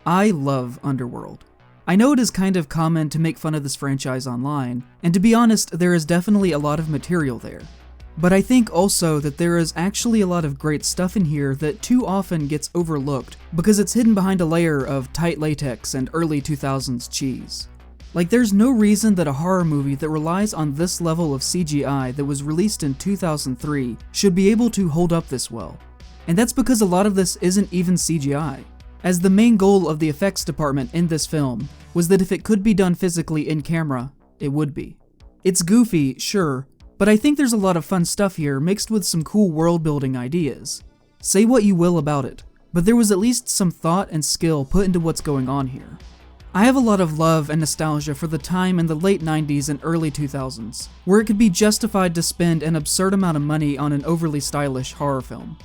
I love Underworld. I know it is kind of common to make fun of this franchise online, and to be honest, there is definitely a lot of material there. But I think also that there is actually a lot of great stuff in here that too often gets overlooked because it's hidden behind a layer of tight latex and early 2000s cheese. Like, there's no reason that a horror movie that relies on this level of CGI that was released in 2003 should be able to hold up this well. And that's because a lot of this isn't even CGI, as the main goal of the effects department in this film was that if it could be done physically in camera, it would be. It's goofy, sure, but I think there's a lot of fun stuff here mixed with some cool world-building ideas. Say what you will about it, but there was at least some thought and skill put into what's going on here. I have a lot of love and nostalgia for the time in the late 90s and early 2000s, where it could be justified to spend an absurd amount of money on an overly stylish horror film.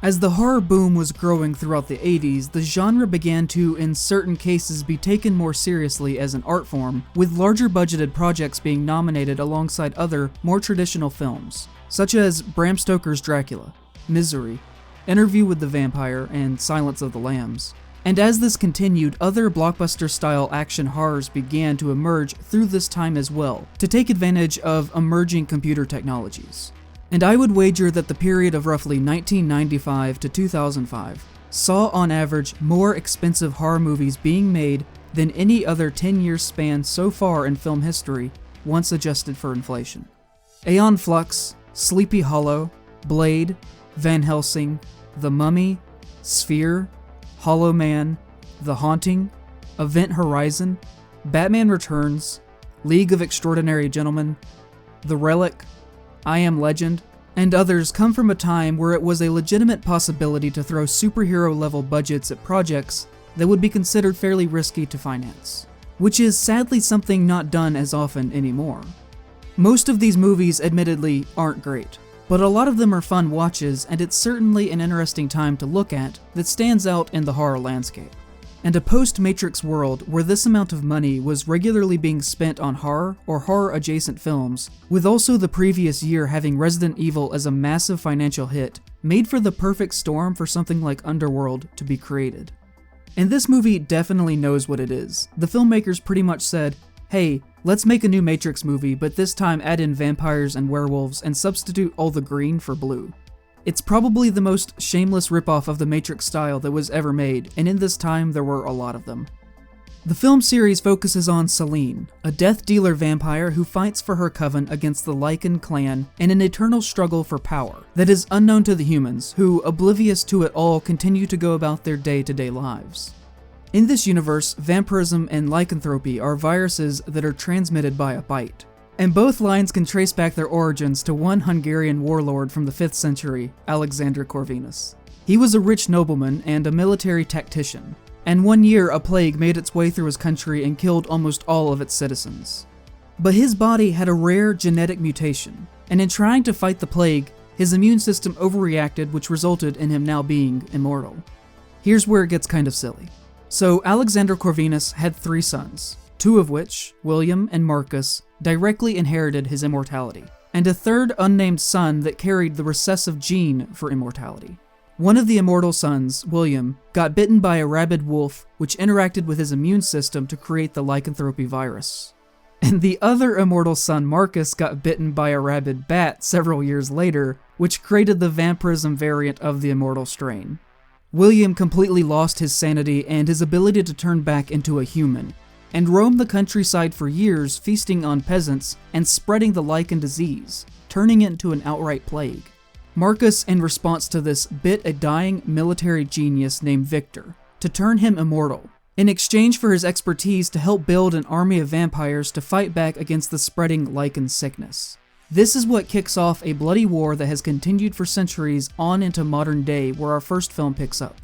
As the horror boom was growing throughout the 80s, the genre began to, in certain cases, be taken more seriously as an art form, with larger budgeted projects being nominated alongside other, more traditional films, such as Bram Stoker's Dracula, Misery, Interview with the Vampire, and Silence of the Lambs. And as this continued, other blockbuster-style action horrors began to emerge through this time as well, to take advantage of emerging computer technologies. And I would wager that the period of roughly 1995 to 2005 saw on average more expensive horror movies being made than any other 10-year span so far in film history, once adjusted for inflation. Aeon Flux, Sleepy Hollow, Blade, Van Helsing, The Mummy, Sphere, Hollow Man, The Haunting, Event Horizon, Batman Returns, League of Extraordinary Gentlemen, The Relic, I Am Legend, and others come from a time where it was a legitimate possibility to throw superhero-level budgets at projects that would be considered fairly risky to finance, which is sadly something not done as often anymore. Most of these movies, admittedly, aren't great, but a lot of them are fun watches, and it's certainly an interesting time to look at that stands out in the horror landscape. And a post-Matrix world where this amount of money was regularly being spent on horror or horror-adjacent films, with also the previous year having Resident Evil as a massive financial hit, made for the perfect storm for something like Underworld to be created. And this movie definitely knows what it is. The filmmakers pretty much said, hey, let's make a new Matrix movie, but this time add in vampires and werewolves and substitute all the green for blue. It's probably the most shameless ripoff of the Matrix style that was ever made, and in this time there were a lot of them. The film series focuses on Selene, a death dealer vampire who fights for her coven against the Lycan clan in an eternal struggle for power that is unknown to the humans, who, oblivious to it all, continue to go about their day-to-day lives. In this universe, vampirism and lycanthropy are viruses that are transmitted by a bite. And both lines can trace back their origins to one Hungarian warlord from the 5th century, Alexander Corvinus. He was a rich nobleman and a military tactician, and one year a plague made its way through his country and killed almost all of its citizens. But his body had a rare genetic mutation, and in trying to fight the plague, his immune system overreacted, which resulted in him now being immortal. Here's where it gets kind of silly. So Alexander Corvinus had 3 sons, 2 of which, William and Marcus, directly inherited his immortality, and a third unnamed son that carried the recessive gene for immortality. One of the immortal sons, William, got bitten by a rabid wolf, which interacted with his immune system to create the lycanthropy virus. And the other immortal son, Marcus, got bitten by a rabid bat several years later, which created the vampirism variant of the immortal strain. William completely lost his sanity and his ability to turn back into a human, and roamed the countryside for years, feasting on peasants and spreading the Lycan disease, turning it into an outright plague. Marcus, in response to this, bit a dying military genius named Victor to turn him immortal, in exchange for his expertise to help build an army of vampires to fight back against the spreading Lycan sickness. This is what kicks off a bloody war that has continued for centuries on into modern day, where our first film picks up.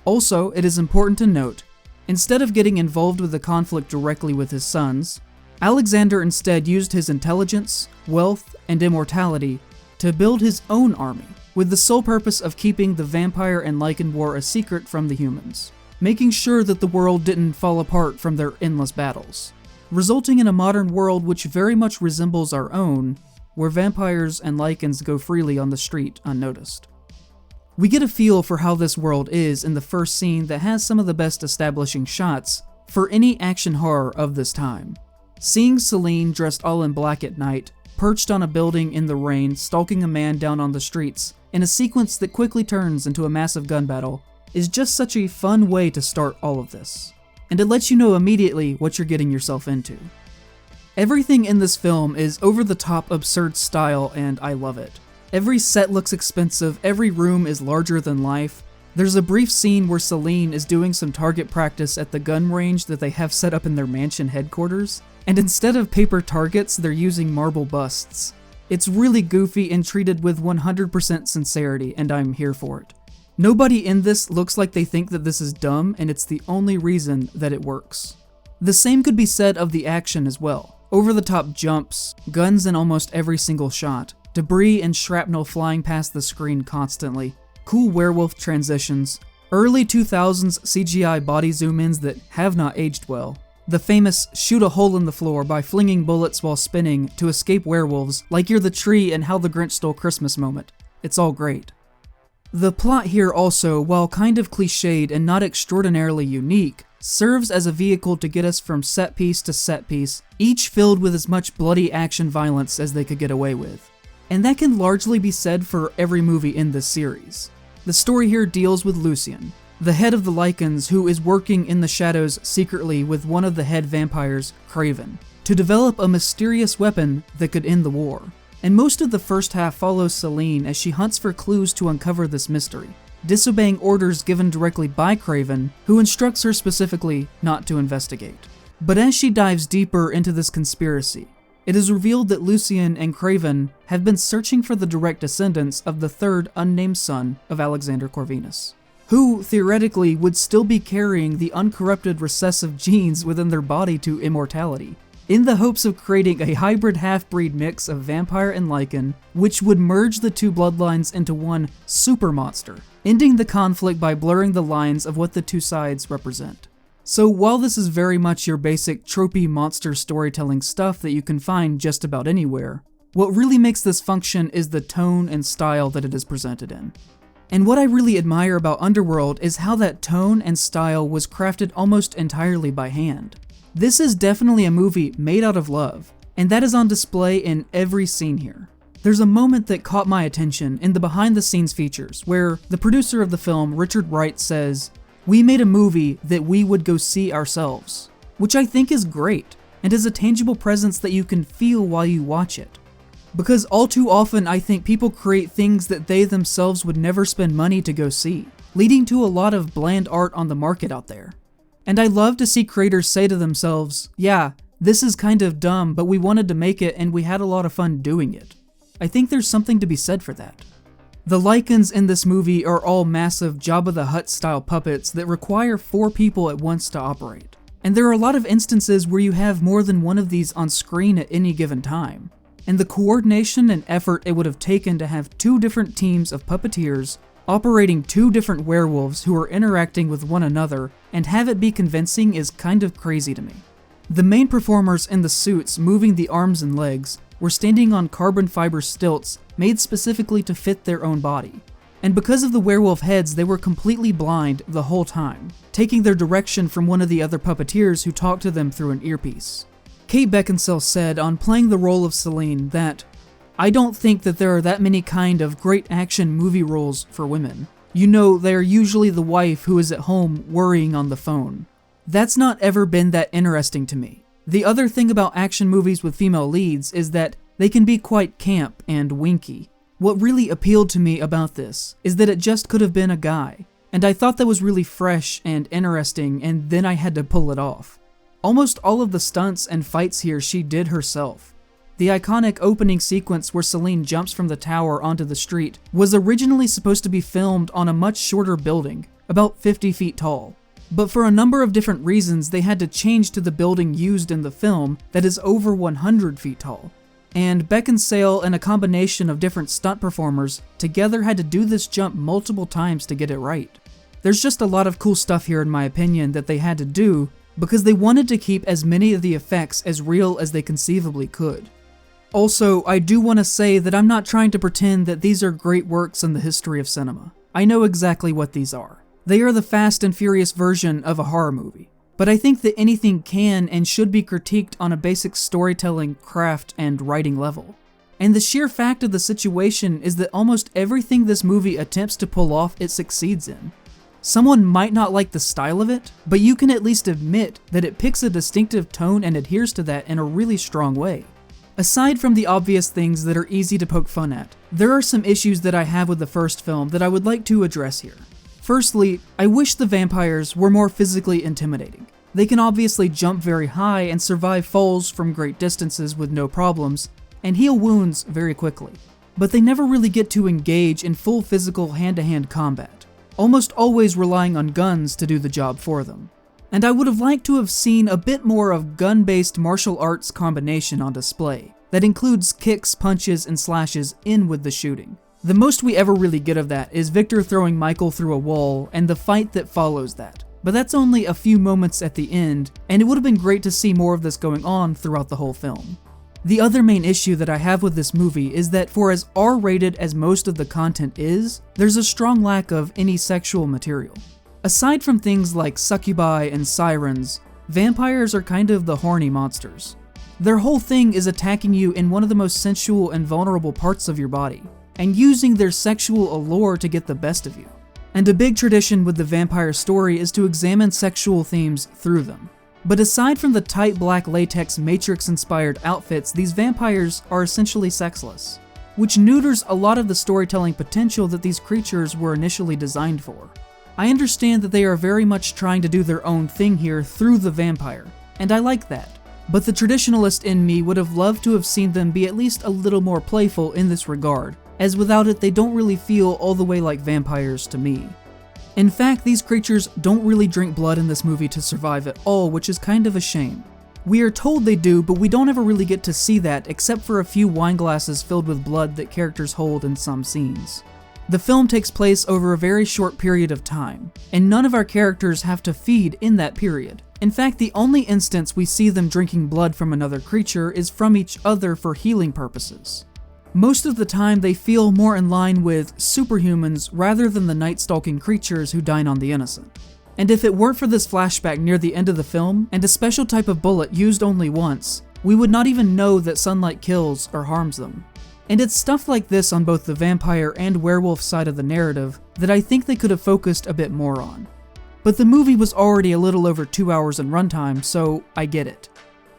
Also, it is important to note, instead of getting involved with the conflict directly with his sons, Alexander instead used his intelligence, wealth, and immortality to build his own army, with the sole purpose of keeping the vampire and Lycan war a secret from the humans, making sure that the world didn't fall apart from their endless battles, resulting in a modern world which very much resembles our own, where vampires and Lycans go freely on the street unnoticed. We get a feel for how this world is in the first scene that has some of the best establishing shots for any action horror of this time. Seeing Celine dressed all in black at night, perched on a building in the rain, stalking a man down on the streets, in a sequence that quickly turns into a massive gun battle, is just such a fun way to start all of this. And it lets you know immediately what you're getting yourself into. Everything in this film is over-the-top absurd style, and I love it. Every set looks expensive, every room is larger than life. There's a brief scene where Celine is doing some target practice at the gun range that they have set up in their mansion headquarters, and instead of paper targets, they're using marble busts. It's really goofy and treated with 100% sincerity, and I'm here for it. Nobody in this looks like they think that this is dumb, and it's the only reason that it works. The same could be said of the action as well. Over-the-top jumps, guns in almost every single shot, debris and shrapnel flying past the screen constantly, cool werewolf transitions, early 2000s CGI body zoom-ins that have not aged well, the famous shoot a hole in the floor by flinging bullets while spinning to escape werewolves like you're the tree and How the Grinch Stole Christmas moment. It's all great. The plot here also, while kind of cliched and not extraordinarily unique, serves as a vehicle to get us from set piece to set piece, each filled with as much bloody action violence as they could get away with. And that can largely be said for every movie in this series. The story here deals with Lucien, the head of the Lycans, who is working in the shadows secretly with one of the head vampires, Craven, to develop a mysterious weapon that could end the war. And most of the first half follows Celine as she hunts for clues to uncover this mystery, disobeying orders given directly by Craven, who instructs her specifically not to investigate. But as she dives deeper into this conspiracy, it is revealed that Lucien and Craven have been searching for the direct descendants of the third unnamed son of Alexander Corvinus, who, theoretically, would still be carrying the uncorrupted recessive genes within their body to immortality, in the hopes of creating a hybrid half-breed mix of vampire and Lycan, which would merge the two bloodlines into one super monster, ending the conflict by blurring the lines of what the two sides represent. So while this is very much your basic tropey monster storytelling stuff that you can find just about anywhere, what really makes this function is the tone and style that it is presented in. And what I really admire about Underworld is how that tone and style was crafted almost entirely by hand. This is definitely a movie made out of love, and that is on display in every scene here. There's a moment that caught my attention in the behind-the-scenes features where the producer of the film, Richard Wright, says, "We made a movie that we would go see ourselves," which I think is great, and is a tangible presence that you can feel while you watch it. Because all too often I think people create things that they themselves would never spend money to go see, leading to a lot of bland art on the market out there. And I love to see creators say to themselves, yeah, this is kind of dumb, but we wanted to make it and we had a lot of fun doing it. I think there's something to be said for that. The Lycans in this movie are all massive Jabba the Hutt style puppets that require 4 people at once to operate. And there are a lot of instances where you have more than one of these on screen at any given time. And the coordination and effort it would have taken to have 2 different teams of puppeteers operating 2 different werewolves who are interacting with one another and have it be convincing is kind of crazy to me. The main performers in the suits moving the arms and legs were standing on carbon fiber stilts made specifically to fit their own body. And because of the werewolf heads, they were completely blind the whole time, taking their direction from one of the other puppeteers who talked to them through an earpiece. Kate Beckinsale said on playing the role of Celine that, "I don't think that there are that many kind of great action movie roles for women. You know, they're usually the wife who is at home worrying on the phone. That's not ever been that interesting to me. The other thing about action movies with female leads is that they can be quite camp and winky. What really appealed to me about this is that it just could have been a guy, and I thought that was really fresh and interesting, and then I had to pull it off. Almost all of the stunts and fights here she did herself. The iconic opening sequence where Celine jumps from the tower onto the street was originally supposed to be filmed on a much shorter building, about 50 feet tall. But for a number of different reasons, they had to change to the building used in the film that is over 100 feet tall. And Beckinsale and a combination of different stunt performers together had to do this jump multiple times to get it right. There's just a lot of cool stuff here in my opinion that they had to do because they wanted to keep as many of the effects as real as they conceivably could. Also, I do want to say that I'm not trying to pretend that these are great works in the history of cinema. I know exactly what these are. They are the Fast and Furious version of a horror movie. But I think that anything can and should be critiqued on a basic storytelling, craft, and writing level. And the sheer fact of the situation is that almost everything this movie attempts to pull off, it succeeds in. Someone might not like the style of it, but you can at least admit that it picks a distinctive tone and adheres to that in a really strong way. Aside from the obvious things that are easy to poke fun at, there are some issues that I have with the first film that I would like to address here. Firstly, I wish the vampires were more physically intimidating. They can obviously jump very high and survive falls from great distances with no problems, and heal wounds very quickly. But they never really get to engage in full physical hand-to-hand combat, almost always relying on guns to do the job for them. And I would have liked to have seen a bit more of gun-based martial arts combination on display, that includes kicks, punches, and slashes in with the shooting. The most we ever really get of that is Victor throwing Michael through a wall and the fight that follows that. But that's only a few moments at the end, and it would have been great to see more of this going on throughout the whole film. The other main issue that I have with this movie is that for as R-rated as most of the content is, there's a strong lack of any sexual material. Aside from things like succubi and sirens, vampires are kind of the horny monsters. Their whole thing is attacking you in one of the most sensual and vulnerable parts of your body, and using their sexual allure to get the best of you. And a big tradition with the vampire story is to examine sexual themes through them. But aside from the tight black latex Matrix-inspired outfits, these vampires are essentially sexless, which neuters a lot of the storytelling potential that these creatures were initially designed for. I understand that they are very much trying to do their own thing here through the vampire, and I like that. But the traditionalist in me would have loved to have seen them be at least a little more playful in this regard, as without it they don't really feel all the way like vampires to me. In fact, these creatures don't really drink blood in this movie to survive at all, which is kind of a shame. We are told they do, but we don't ever really get to see that except for a few wine glasses filled with blood that characters hold in some scenes. The film takes place over a very short period of time, and none of our characters have to feed in that period. In fact, the only instance we see them drinking blood from another creature is from each other for healing purposes. Most of the time, they feel more in line with superhumans rather than the night-stalking creatures who dine on the innocent. And if it weren't for this flashback near the end of the film, and a special type of bullet used only once, we would not even know that sunlight kills or harms them. And it's stuff like this on both the vampire and werewolf side of the narrative that I think they could have focused a bit more on. But the movie was already a little over 2 hours in runtime, so I get it.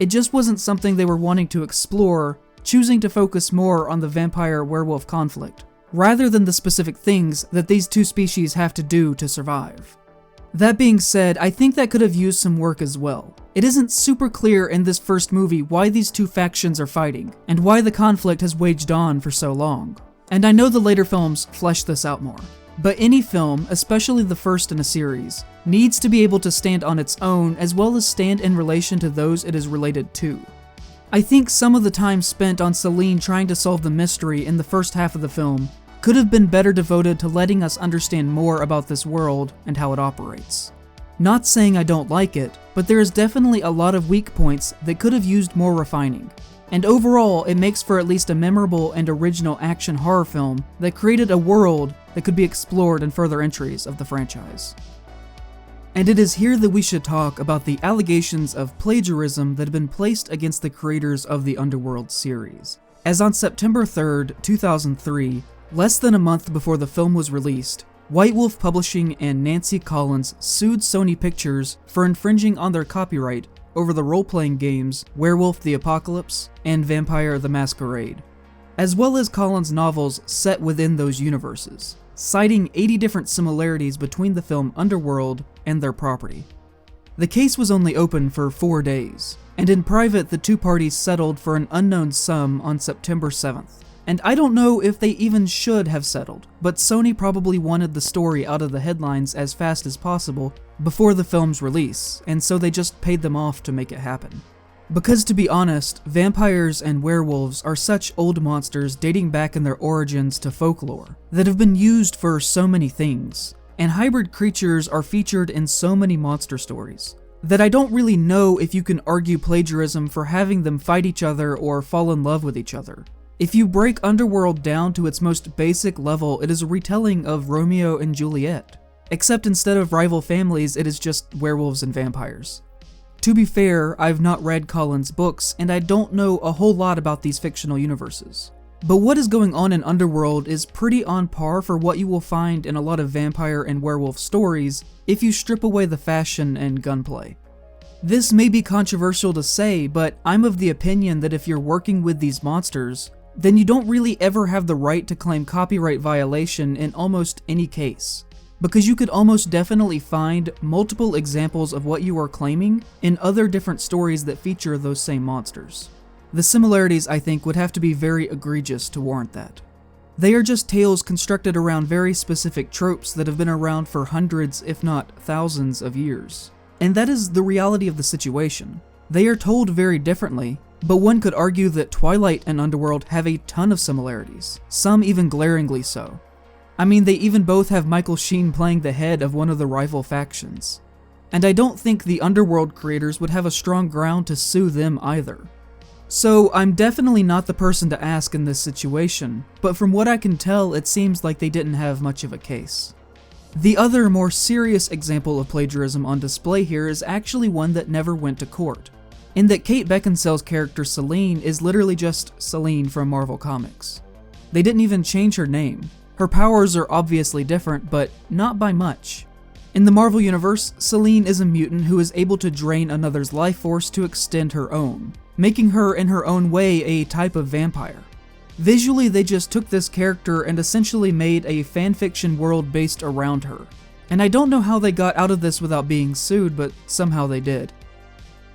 It just wasn't something they were wanting to explore, choosing to focus more on the vampire-werewolf conflict, rather than the specific things that these two species have to do to survive. That being said, I think that could have used some work as well. It isn't super clear in this first movie why these two factions are fighting, and why the conflict has waged on for so long. And I know the later films flesh this out more. But any film, especially the first in a series, needs to be able to stand on its own as well as stand in relation to those it is related to. I think some of the time spent on Celine trying to solve the mystery in the first half of the film could have been better devoted to letting us understand more about this world and how it operates. Not saying I don't like it, but there is definitely a lot of weak points that could have used more refining. And overall, it makes for at least a memorable and original action horror film that created a world that could be explored in further entries of the franchise. And it is here that we should talk about the allegations of plagiarism that have been placed against the creators of the Underworld series. As on September 3rd, 2003, less than a month before the film was released, White Wolf Publishing and Nancy Collins sued Sony Pictures for infringing on their copyright over the role-playing games Werewolf the Apocalypse and Vampire the Masquerade, as well as Collins' novels set within those universes, citing 80 different similarities between the film Underworld and their property. The case was only open for 4 days, and in private the two parties settled for an unknown sum on September 7th. And I don't know if they even should have settled, but Sony probably wanted the story out of the headlines as fast as possible before the film's release, and so they just paid them off to make it happen. Because to be honest, vampires and werewolves are such old monsters dating back in their origins to folklore that have been used for so many things, and hybrid creatures are featured in so many monster stories, that I don't really know if you can argue plagiarism for having them fight each other or fall in love with each other. If you break Underworld down to its most basic level, it is a retelling of Romeo and Juliet. Except instead of rival families, it is just werewolves and vampires. To be fair, I've not read Colin's books, and I don't know a whole lot about these fictional universes. But what is going on in Underworld is pretty on par for what you will find in a lot of vampire and werewolf stories if you strip away the fashion and gunplay. This may be controversial to say, but I'm of the opinion that if you're working with these monsters, then you don't really ever have the right to claim copyright violation in almost any case, because you could almost definitely find multiple examples of what you are claiming in other different stories that feature those same monsters. The similarities, I think, would have to be very egregious to warrant that. They are just tales constructed around very specific tropes that have been around for hundreds, if not thousands of years. And that is the reality of the situation. They are told very differently, but one could argue that Twilight and Underworld have a ton of similarities, some even glaringly so. I mean, they even both have Michael Sheen playing the head of one of the rival factions. And I don't think the Underworld creators would have a strong ground to sue them either. So I'm definitely not the person to ask in this situation, but from what I can tell, it seems like they didn't have much of a case. The other, more serious example of plagiarism on display here is actually one that never went to court, in that Kate Beckinsale's character Selene is literally just Selene from Marvel Comics. They didn't even change her name. Her powers are obviously different, but not by much. In the Marvel Universe, Selene is a mutant who is able to drain another's life force to extend her own, making her in her own way a type of vampire. Visually, they just took this character and essentially made a fanfiction world based around her. And I don't know how they got out of this without being sued, but somehow they did.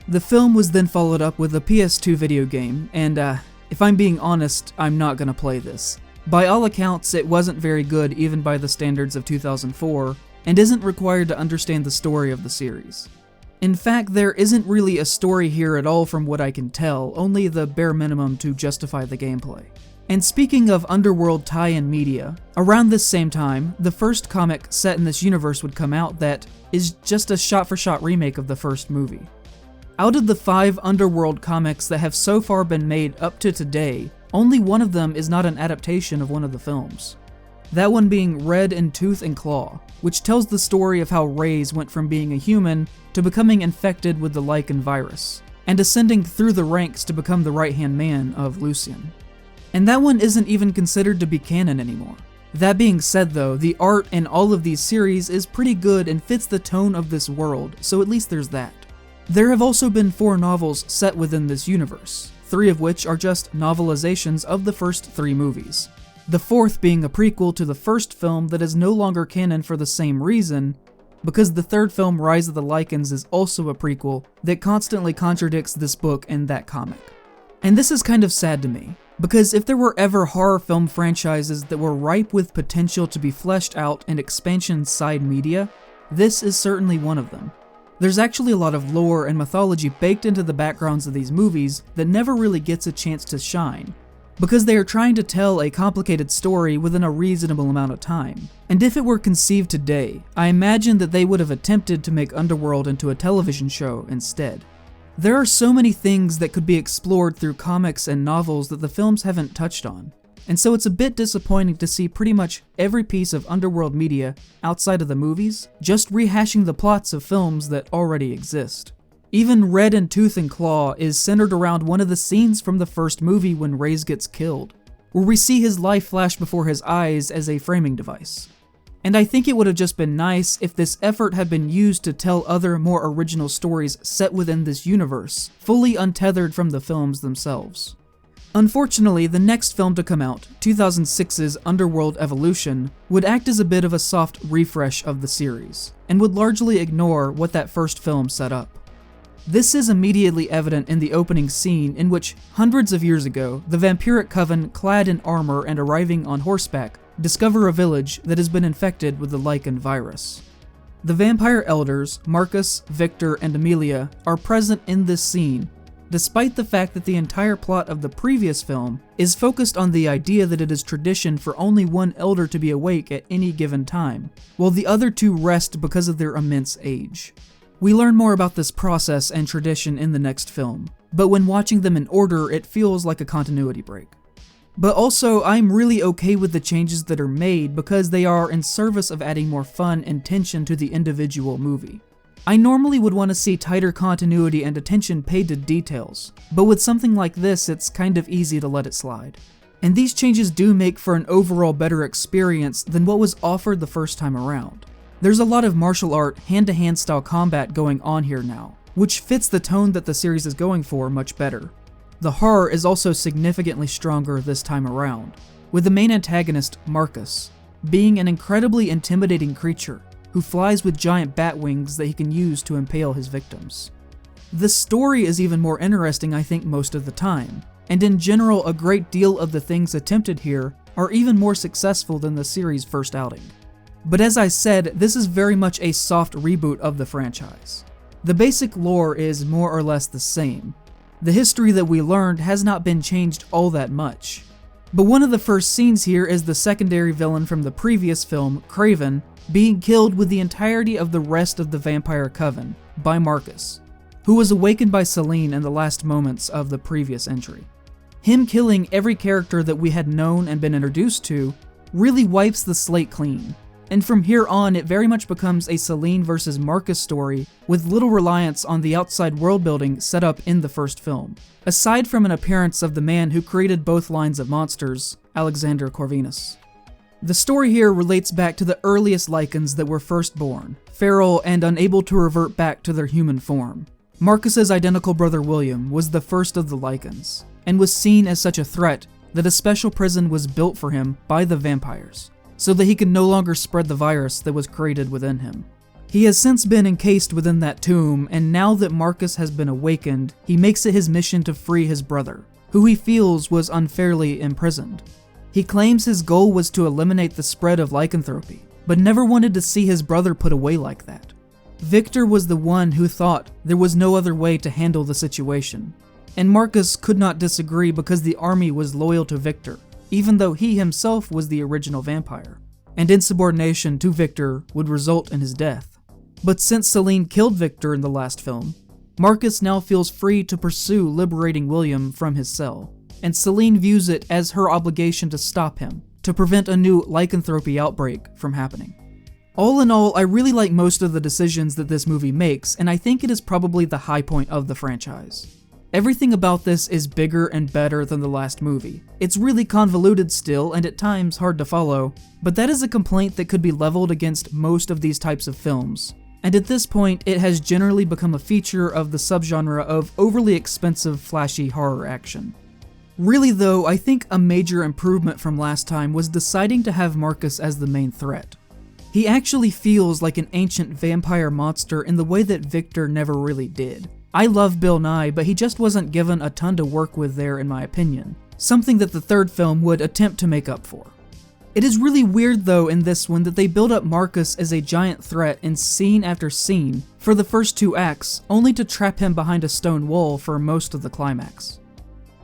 The film was then followed up with a PS2 video game, and if I'm being honest, I'm not gonna play this. By all accounts, it wasn't very good even by the standards of 2004, and isn't required to understand the story of the series. In fact, there isn't really a story here at all from what I can tell, only the bare minimum to justify the gameplay. And speaking of Underworld tie-in media, around this same time, the first comic set in this universe would come out that is just a shot-for-shot remake of the first movie. Out of the 5 Underworld comics that have so far been made up to today, only one of them is not an adaptation of one of the films. That one being Red in Tooth and Claw, which tells the story of how Reyes went from being a human to becoming infected with the Lycan virus, and ascending through the ranks to become the right-hand man of Lucien. And that one isn't even considered to be canon anymore. That being said though, the art in all of these series is pretty good and fits the tone of this world, so at least there's that. There have also been 4 novels set within this universe, 3 of which are just novelizations of the first 3 movies. The 4th being a prequel to the first film that is no longer canon for the same reason, because the 3rd film, Rise of the Lycans, is also a prequel that constantly contradicts this book and that comic. And this is kind of sad to me, because if there were ever horror film franchises that were ripe with potential to be fleshed out in expansion side media, this is certainly one of them. There's actually a lot of lore and mythology baked into the backgrounds of these movies that never really gets a chance to shine, because they are trying to tell a complicated story within a reasonable amount of time. And if it were conceived today, I imagine that they would have attempted to make Underworld into a television show instead. There are so many things that could be explored through comics and novels that the films haven't touched on, and so it's a bit disappointing to see pretty much every piece of Underworld media outside of the movies just rehashing the plots of films that already exist. Even Red in Tooth and Claw is centered around one of the scenes from the first movie when Reyes gets killed, where we see his life flash before his eyes as a framing device. And I think it would have just been nice if this effort had been used to tell other, more original stories set within this universe, fully untethered from the films themselves. Unfortunately, the next film to come out, 2006's Underworld Evolution, would act as a bit of a soft refresh of the series, and would largely ignore what that first film set up. This is immediately evident in the opening scene in which, hundreds of years ago, the vampiric coven, clad in armor and arriving on horseback, discover a village that has been infected with the Lycan virus. The vampire elders, Marcus, Victor, and Amelia, are present in this scene, despite the fact that the entire plot of the previous film is focused on the idea that it is tradition for only one elder to be awake at any given time, while the other 2 rest because of their immense age. We learn more about this process and tradition in the next film, but when watching them in order, it feels like a continuity break. But also, I'm really okay with the changes that are made because they are in service of adding more fun and tension to the individual movie. I normally would want to see tighter continuity and attention paid to details, but with something like this, it's kind of easy to let it slide. And these changes do make for an overall better experience than what was offered the first time around. There's a lot of martial art, hand-to-hand style combat going on here now, which fits the tone that the series is going for much better. The horror is also significantly stronger this time around, with the main antagonist, Marcus, being an incredibly intimidating creature who flies with giant bat wings that he can use to impale his victims. The story is even more interesting, I think, most of the time, and in general, a great deal of the things attempted here are even more successful than the series' first outing. But as I said, this is very much a soft reboot of the franchise. The basic lore is more or less the same. The history that we learned has not been changed all that much. But one of the first scenes here is the secondary villain from the previous film, Craven, being killed with the entirety of the rest of the vampire coven by Marcus, who was awakened by Selene in the last moments of the previous entry. Him killing every character that we had known and been introduced to really wipes the slate clean. And from here on, it very much becomes a Selene versus Marcus story with little reliance on the outside world building set up in the first film, aside from an appearance of the man who created both lines of monsters, Alexander Corvinus. The story here relates back to the earliest Lycans that were first born, feral and unable to revert back to their human form. Marcus's identical brother William was the first of the Lycans, and was seen as such a threat that a special prison was built for him by the vampires, so that he could no longer spread the virus that was created within him. He has since been encased within that tomb, and now that Marcus has been awakened, he makes it his mission to free his brother, who he feels was unfairly imprisoned. He claims his goal was to eliminate the spread of lycanthropy, but never wanted to see his brother put away like that. Victor was the one who thought there was no other way to handle the situation, and Marcus could not disagree because the army was loyal to Victor, even though he himself was the original vampire, and insubordination to Victor would result in his death. But since Selene killed Victor in the last film, Marcus now feels free to pursue liberating William from his cell, and Selene views it as her obligation to stop him, to prevent a new lycanthropy outbreak from happening. All in all, I really like most of the decisions that this movie makes, and I think it is probably the high point of the franchise. Everything about this is bigger and better than the last movie. It's really convoluted still, and at times hard to follow, but that is a complaint that could be leveled against most of these types of films. And at this point, it has generally become a feature of the subgenre of overly expensive, flashy horror action. Really though, I think a major improvement from last time was deciding to have Marcus as the main threat. He actually feels like an ancient vampire monster in the way that Victor never really did. I love Bill Nye, but he just wasn't given a ton to work with there in my opinion, something that the third film would attempt to make up for. It is really weird though in this one that they build up Marcus as a giant threat in scene after scene for the first 2 acts, only to trap him behind a stone wall for most of the climax.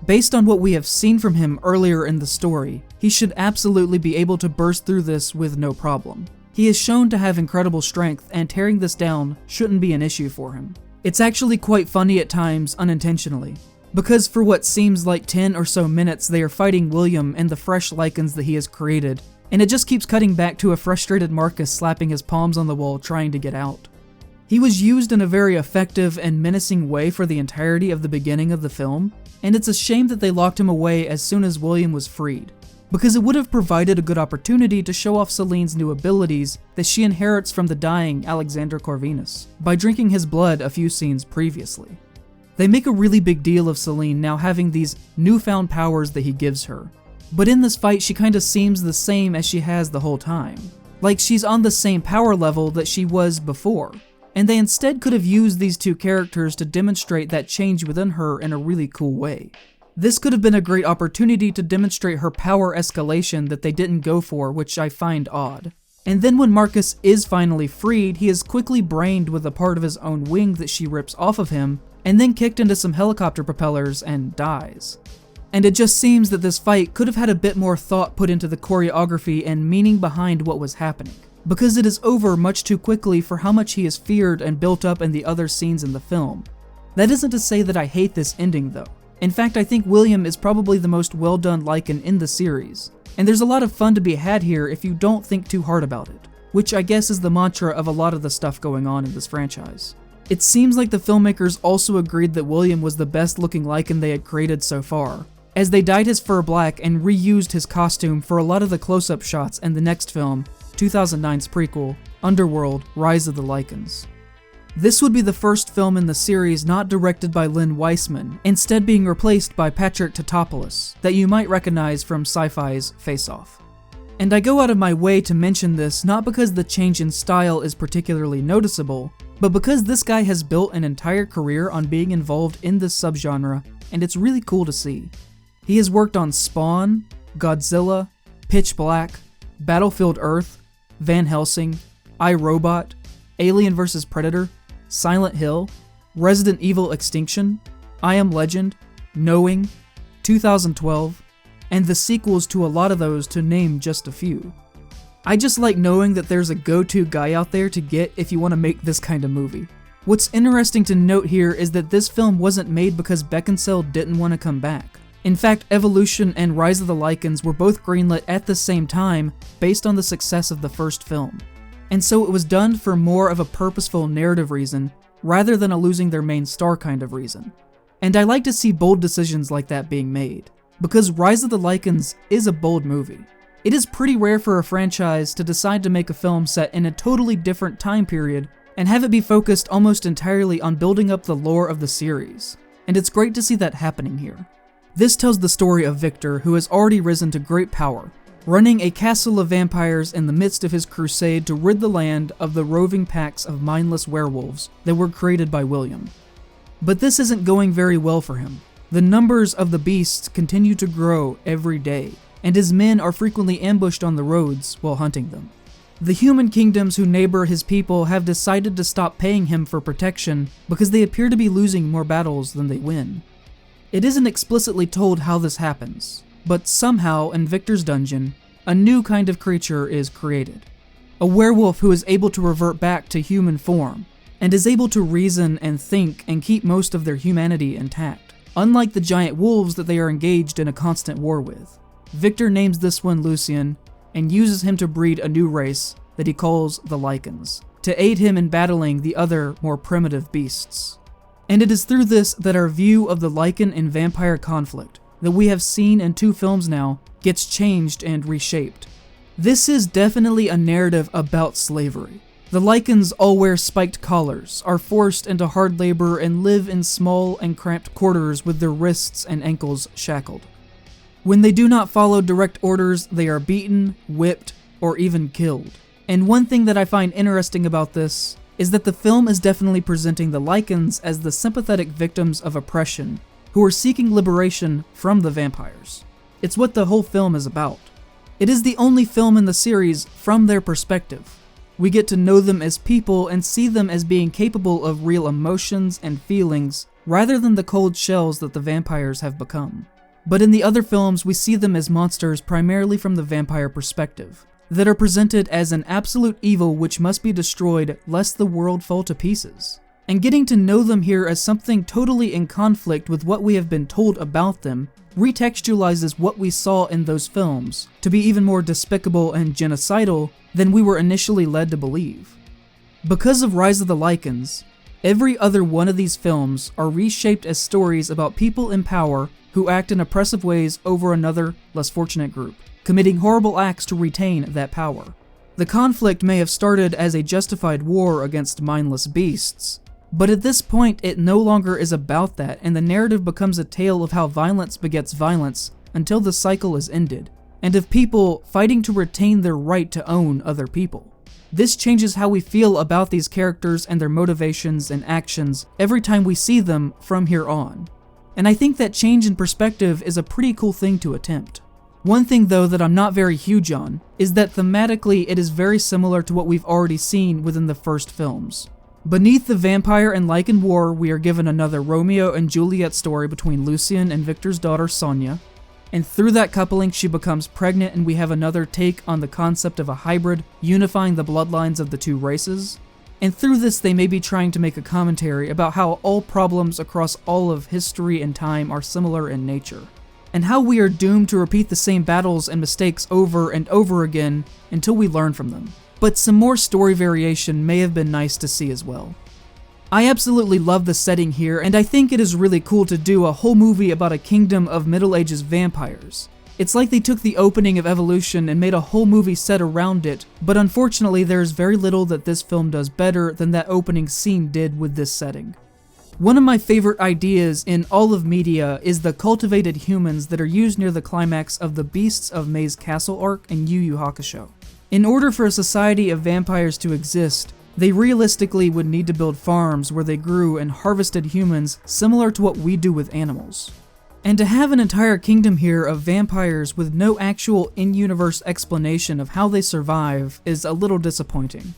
Based on what we have seen from him earlier in the story, he should absolutely be able to burst through this with no problem. He is shown to have incredible strength, and tearing this down shouldn't be an issue for him. It's actually quite funny at times unintentionally, because for what seems like 10 or so minutes they are fighting William and the fresh Lycans that he has created, and it just keeps cutting back to a frustrated Marcus slapping his palms on the wall trying to get out. He was used in a very effective and menacing way for the entirety of the beginning of the film, and it's a shame that they locked him away as soon as William was freed, because it would have provided a good opportunity to show off Selene's new abilities that she inherits from the dying Alexander Corvinus by drinking his blood a few scenes previously. They make a really big deal of Selene now having these newfound powers that he gives her, but in this fight she kinda seems the same as she has the whole time, like she's on the same power level that she was before, and they instead could have used these two characters to demonstrate that change within her in a really cool way. This could have been a great opportunity to demonstrate her power escalation that they didn't go for, which I find odd. And then when Marcus is finally freed, he is quickly brained with a part of his own wing that she rips off of him, and then kicked into some helicopter propellers and dies. And it just seems that this fight could have had a bit more thought put into the choreography and meaning behind what was happening, because it is over much too quickly for how much he is feared and built up in the other scenes in the film. That isn't to say that I hate this ending though. In fact, I think William is probably the most well-done Lycan in the series, and there's a lot of fun to be had here if you don't think too hard about it, which I guess is the mantra of a lot of the stuff going on in this franchise. It seems like the filmmakers also agreed that William was the best looking Lycan they had created so far, as they dyed his fur black and reused his costume for a lot of the close-up shots in the next film, 2009's prequel, Underworld, Rise of the Lycans. This would be the first film in the series not directed by Len Wiseman, instead being replaced by Patrick Tatopoulos, that you might recognize from Sci-Fi's Face Off. And I go out of my way to mention this not because the change in style is particularly noticeable, but because this guy has built an entire career on being involved in this subgenre, and it's really cool to see. He has worked on Spawn, Godzilla, Pitch Black, Battlefield Earth, Van Helsing, I, Robot, Alien vs. Predator, Silent Hill, Resident Evil Extinction, I Am Legend, Knowing, 2012, and the sequels to a lot of those, to name just a few. I just like knowing that there's a go-to guy out there to get if you want to make this kind of movie. What's interesting to note here is that this film wasn't made because Beckinsale didn't want to come back. In fact, Evolution and Rise of the Lycans were both greenlit at the same time based on the success of the first film. And so it was done for more of a purposeful narrative reason, rather than a losing their main star kind of reason. And I like to see bold decisions like that being made, because Rise of the Lycans is a bold movie. It is pretty rare for a franchise to decide to make a film set in a totally different time period and have it be focused almost entirely on building up the lore of the series, and it's great to see that happening here. This tells the story of Victor, who has already risen to great power, running a castle of vampires in the midst of his crusade to rid the land of the roving packs of mindless werewolves that were created by William. But this isn't going very well for him. The numbers of the beasts continue to grow every day, and his men are frequently ambushed on the roads while hunting them. The human kingdoms who neighbor his people have decided to stop paying him for protection because they appear to be losing more battles than they win. It isn't explicitly told how this happens, but somehow in Victor's dungeon, a new kind of creature is created. A werewolf who is able to revert back to human form, and is able to reason and think and keep most of their humanity intact, unlike the giant wolves that they are engaged in a constant war with. Victor names this one Lucian, and uses him to breed a new race that he calls the Lycans, to aid him in battling the other, more primitive beasts. And it is through this that our view of the Lycan and vampire conflict, that we have seen in 2 films now, gets changed and reshaped. This is definitely a narrative about slavery. The Lycans all wear spiked collars, are forced into hard labor, and live in small and cramped quarters with their wrists and ankles shackled. When they do not follow direct orders, they are beaten, whipped, or even killed. And one thing that I find interesting about this is that the film is definitely presenting the Lycans as the sympathetic victims of oppression, who are seeking liberation from the vampires. It's what the whole film is about. It is the only film in the series from their perspective. We get to know them as people and see them as being capable of real emotions and feelings, rather than the cold shells that the vampires have become. But in the other films, we see them as monsters primarily from the vampire perspective, that are presented as an absolute evil which must be destroyed lest the world fall to pieces. And getting to know them here as something totally in conflict with what we have been told about them retextualizes what we saw in those films to be even more despicable and genocidal than we were initially led to believe. Because of Rise of the Lycans, every other one of these films are reshaped as stories about people in power who act in oppressive ways over another, less fortunate group, committing horrible acts to retain that power. The conflict may have started as a justified war against mindless beasts, but at this point it no longer is about that, and the narrative becomes a tale of how violence begets violence until the cycle is ended, and of people fighting to retain their right to own other people. This changes how we feel about these characters and their motivations and actions every time we see them from here on. And I think that change in perspective is a pretty cool thing to attempt. One thing though that I'm not very huge on is that thematically it is very similar to what we've already seen within the first films. Beneath the vampire and Lycan war, we are given another Romeo and Juliet story between Lucian and Victor's daughter Sonia, and through that coupling she becomes pregnant, and we have another take on the concept of a hybrid unifying the bloodlines of the two races. and through this they may be trying to make a commentary about how all problems across all of history and time are similar in nature, and how we are doomed to repeat the same battles and mistakes over and over again until we learn from them. But some more story variation may have been nice to see as well. I absolutely love the setting here, and I think it is really cool to do a whole movie about a kingdom of Middle Ages vampires. It's like they took the opening of Evolution and made a whole movie set around it, but unfortunately there is very little that this film does better than that opening scene did with this setting. One of my favorite ideas in all of media is the cultivated humans that are used near the climax of the Beasts of May's Castle arc in Yu Yu Hakusho. In order for a society of vampires to exist, they realistically would need to build farms where they grew and harvested humans similar to what we do with animals. And to have an entire kingdom here of vampires with no actual in-universe explanation of how they survive is a little disappointing.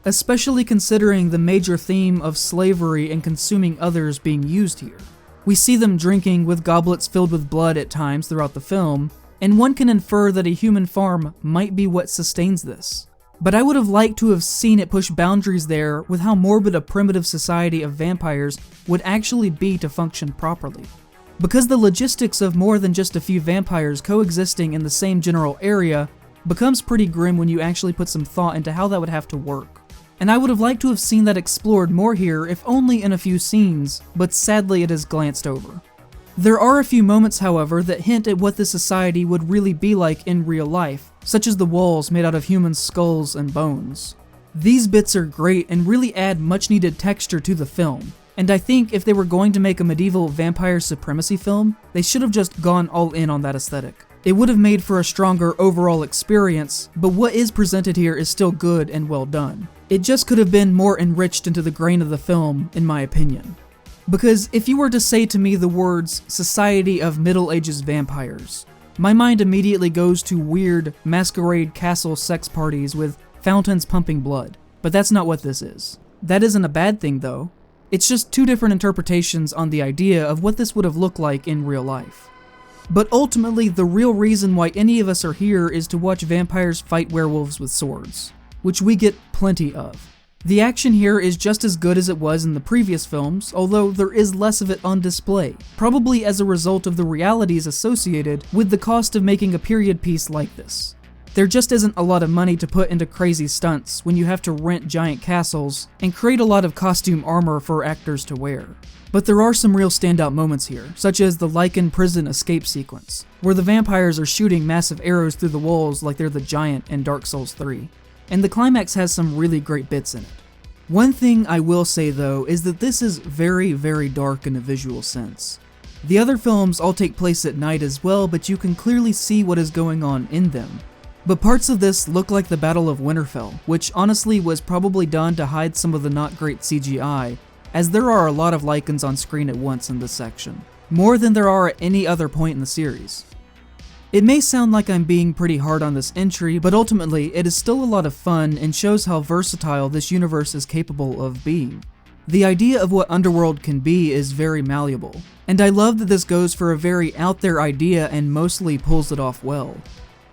Especially considering the major theme of slavery and consuming others being used here. We see them drinking with goblets filled with blood at times throughout the film, and one can infer that a human farm might be what sustains this. But I would have liked to have seen it push boundaries there with how morbid a primitive society of vampires would actually be to function properly. Because the logistics of more than just a few vampires coexisting in the same general area becomes pretty grim when you actually put some thought into how that would have to work. And I would have liked to have seen that explored more here, if only in a few scenes, but sadly it is glanced over. There are a few moments, however, that hint at what this society would really be like in real life, such as the walls made out of human skulls and bones. These bits are great and really add much needed texture to the film. And I think if they were going to make a medieval vampire supremacy film, they should have just gone all in on that aesthetic. It would have made for a stronger overall experience, but what is presented here is still good and well done. It just could have been more enriched into the grain of the film, in my opinion. Because if you were to say to me the words, Society of Middle Ages Vampires, my mind immediately goes to weird, masquerade castle sex parties with fountains pumping blood. But that's not what this is. That isn't a bad thing though. It's just two different interpretations on the idea of what this would have looked like in real life. But ultimately, the real reason why any of us are here is to watch vampires fight werewolves with swords, which we get plenty of. The action here is just as good as it was in the previous films, although there is less of it on display, probably as a result of the realities associated with the cost of making a period piece like this. There just isn't a lot of money to put into crazy stunts when you have to rent giant castles and create a lot of costume armor for actors to wear. But there are some real standout moments here, such as the Lycan prison escape sequence, where the vampires are shooting massive arrows through the walls like they're the giant in Dark Souls 3. And the climax has some really great bits in it. One thing I will say though is that this is very, very dark in a visual sense. The other films all take place at night as well, but you can clearly see what is going on in them. But parts of this look like the Battle of Winterfell, which honestly was probably done to hide some of the not great CGI, as there are a lot of Lycans on screen at once in this section, more than there are at any other point in the series. It may sound like I'm being pretty hard on this entry, but ultimately it is still a lot of fun and shows how versatile this universe is capable of being. The idea of what Underworld can be is very malleable, and I love that this goes for a very out there idea and mostly pulls it off well.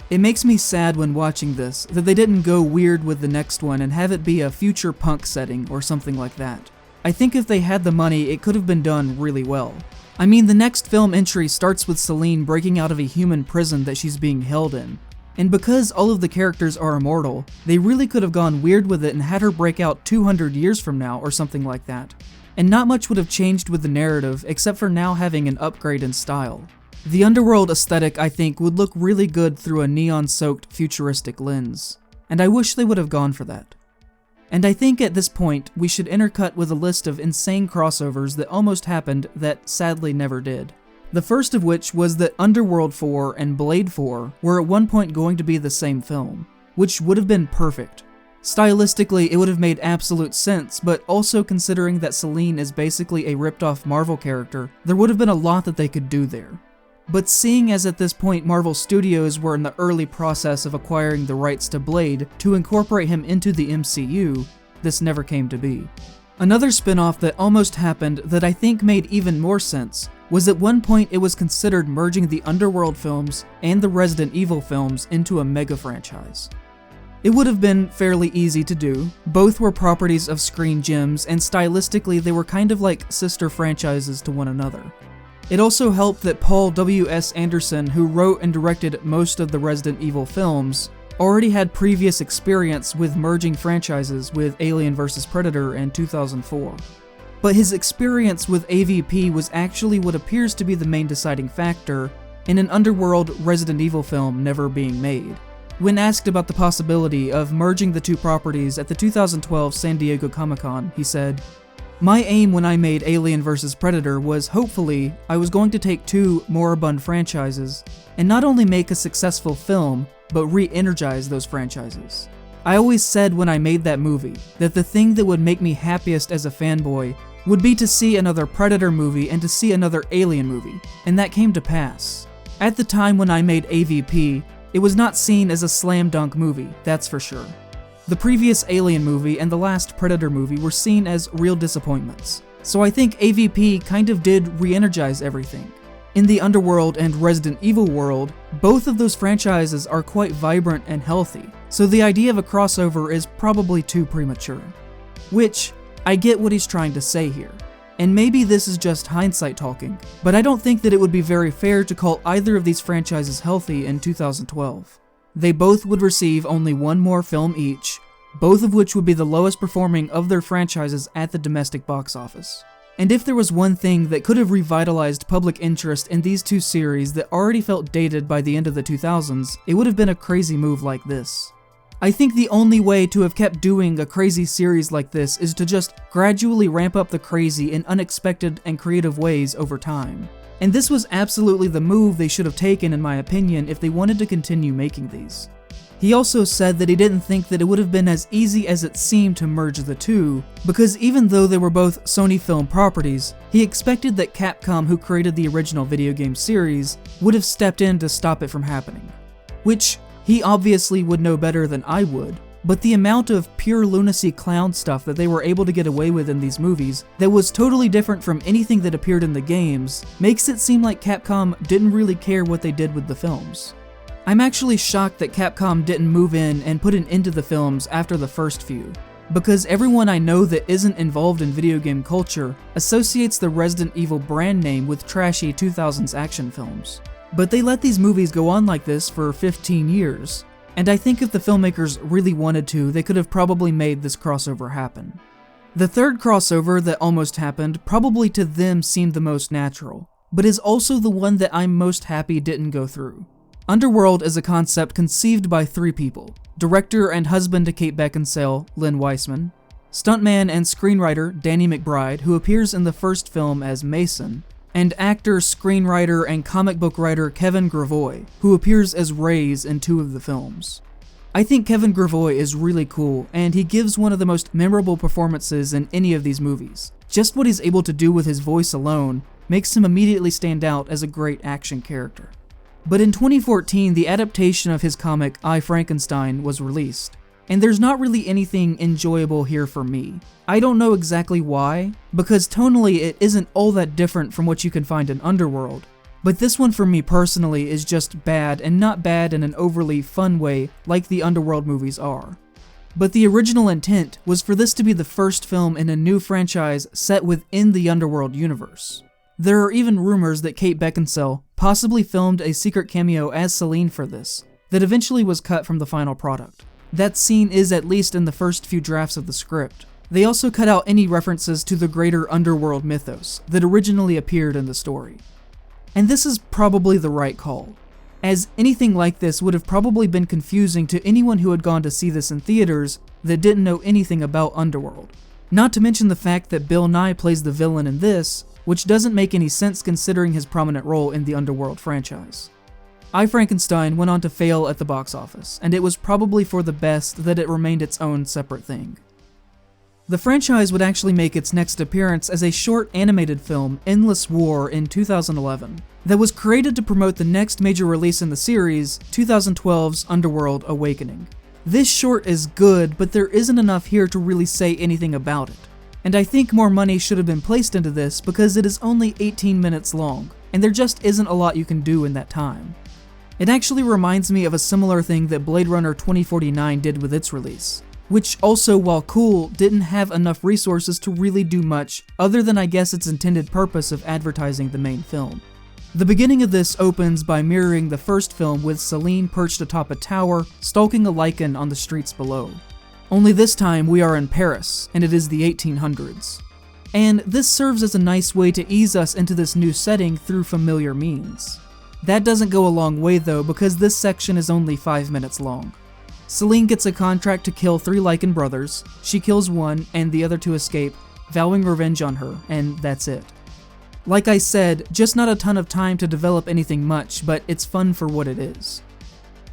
It makes me sad when watching this that they didn't go weird with the next one and have it be a future punk setting or something like that. I think if they had the money, it could have been done really well. I mean, the next film entry starts with Celine breaking out of a human prison that she's being held in. And because all of the characters are immortal, they really could have gone weird with it and had her break out 200 years from now or something like that. And not much would have changed with the narrative except for now having an upgrade in style. The Underworld aesthetic, I think, would look really good through a neon-soaked futuristic lens, and I wish they would have gone for that. And I think at this point, we should intercut with a list of insane crossovers that almost happened that sadly never did. The first of which was that Underworld 4 and Blade 4 were at one point going to be the same film, which would have been perfect. Stylistically, it would have made absolute sense, but also considering that Celine is basically a ripped-off Marvel character, there would have been a lot that they could do there. But seeing as at this point Marvel Studios were in the early process of acquiring the rights to Blade to incorporate him into the MCU, this never came to be. Another spin-off that almost happened that I think made even more sense was at one point it was considered merging the Underworld films and the Resident Evil films into a mega franchise. It would have been fairly easy to do. Both were properties of Screen Gems, and stylistically they were kind of like sister franchises to one another. It also helped that Paul W.S. Anderson, who wrote and directed most of the Resident Evil films, already had previous experience with merging franchises with Alien vs. Predator in 2004. But his experience with AVP was actually what appears to be the main deciding factor in an Underworld Resident Evil film never being made. When asked about the possibility of merging the two properties at the 2012 San Diego Comic-Con, he said, "My aim when I made Alien vs. Predator was hopefully I was going to take two moribund franchises and not only make a successful film, but re-energize those franchises. I always said when I made that movie that the thing that would make me happiest as a fanboy would be to see another Predator movie and to see another Alien movie, and that came to pass. At the time when I made AVP, it was not seen as a slam dunk movie, that's for sure. The previous Alien movie and the last Predator movie were seen as real disappointments, so I think AVP kind of did re-energize everything. In the Underworld and Resident Evil world, both of those franchises are quite vibrant and healthy, so the idea of a crossover is probably too premature. Which, I get what he's trying to say here. And maybe this is just hindsight talking, but I don't think that it would be very fair to call either of these franchises healthy in 2012. They both would receive only one more film each, both of which would be the lowest performing of their franchises at the domestic box office. And if there was one thing that could have revitalized public interest in these two series that already felt dated by the end of the 2000s, it would have been a crazy move like this. I think the only way to have kept doing a crazy series like this is to just gradually ramp up the crazy in unexpected and creative ways over time. And this was absolutely the move they should have taken, in my opinion, if they wanted to continue making these. He also said that he didn't think that it would have been as easy as it seemed to merge the two, because even though they were both Sony film properties, he expected that Capcom, who created the original video game series, would have stepped in to stop it from happening. Which, he obviously would know better than I would, but the amount of pure lunacy clown stuff that they were able to get away with in these movies that was totally different from anything that appeared in the games makes it seem like Capcom didn't really care what they did with the films. I'm actually shocked that Capcom didn't move in and put an end to the films after the first few, because everyone I know that isn't involved in video game culture associates the Resident Evil brand name with trashy 2000s action films. But they let these movies go on like this for 15 years, and I think if the filmmakers really wanted to, they could have probably made this crossover happen. The third crossover that almost happened probably to them seemed the most natural, but is also the one that I'm most happy didn't go through. Underworld is a concept conceived by three people: director and husband to Kate Beckinsale, Len Weissman, stuntman and screenwriter Danny McBride, who appears in the first film as Mason, and actor, screenwriter, and comic book writer Kevin Gravois, who appears as Reyes in two of the films. I think Kevin Gravois is really cool, and he gives one of the most memorable performances in any of these movies. Just what he's able to do with his voice alone makes him immediately stand out as a great action character. But in 2014, the adaptation of his comic I, Frankenstein was released, and there's not really anything enjoyable here for me. I don't know exactly why, because tonally it isn't all that different from what you can find in Underworld, but this one for me personally is just bad, and not bad in an overly fun way like the Underworld movies are. But the original intent was for this to be the first film in a new franchise set within the Underworld universe. There are even rumors that Kate Beckinsale possibly filmed a secret cameo as Selene for this, that eventually was cut from the final product. That scene is at least in the first few drafts of the script. They also cut out any references to the greater Underworld mythos that originally appeared in the story. And this is probably the right call, as anything like this would have probably been confusing to anyone who had gone to see this in theaters that didn't know anything about Underworld. Not to mention the fact that Bill Nye plays the villain in this, which doesn't make any sense considering his prominent role in the Underworld franchise. I, Frankenstein went on to fail at the box office, and it was probably for the best that it remained its own separate thing. The franchise would actually make its next appearance as a short animated film, Endless War, in 2011, that was created to promote the next major release in the series, 2012's Underworld Awakening. This short is good, but there isn't enough here to really say anything about it. And I think more money should have been placed into this because it is only 18 minutes long, and there just isn't a lot you can do in that time. It actually reminds me of a similar thing that Blade Runner 2049 did with its release, which also, while cool, didn't have enough resources to really do much other than I guess its intended purpose of advertising the main film. The beginning of this opens by mirroring the first film with Selene perched atop a tower, stalking a Lycan on the streets below. Only this time we are in Paris, and it is the 1800s. And this serves as a nice way to ease us into this new setting through familiar means. That doesn't go a long way though, because this section is only 5 minutes long. Selene gets a contract to kill 3 Lycan brothers, she kills one, and the other 2 escape, vowing revenge on her, and that's it. Like I said, just not a ton of time to develop anything much, but it's fun for what it is.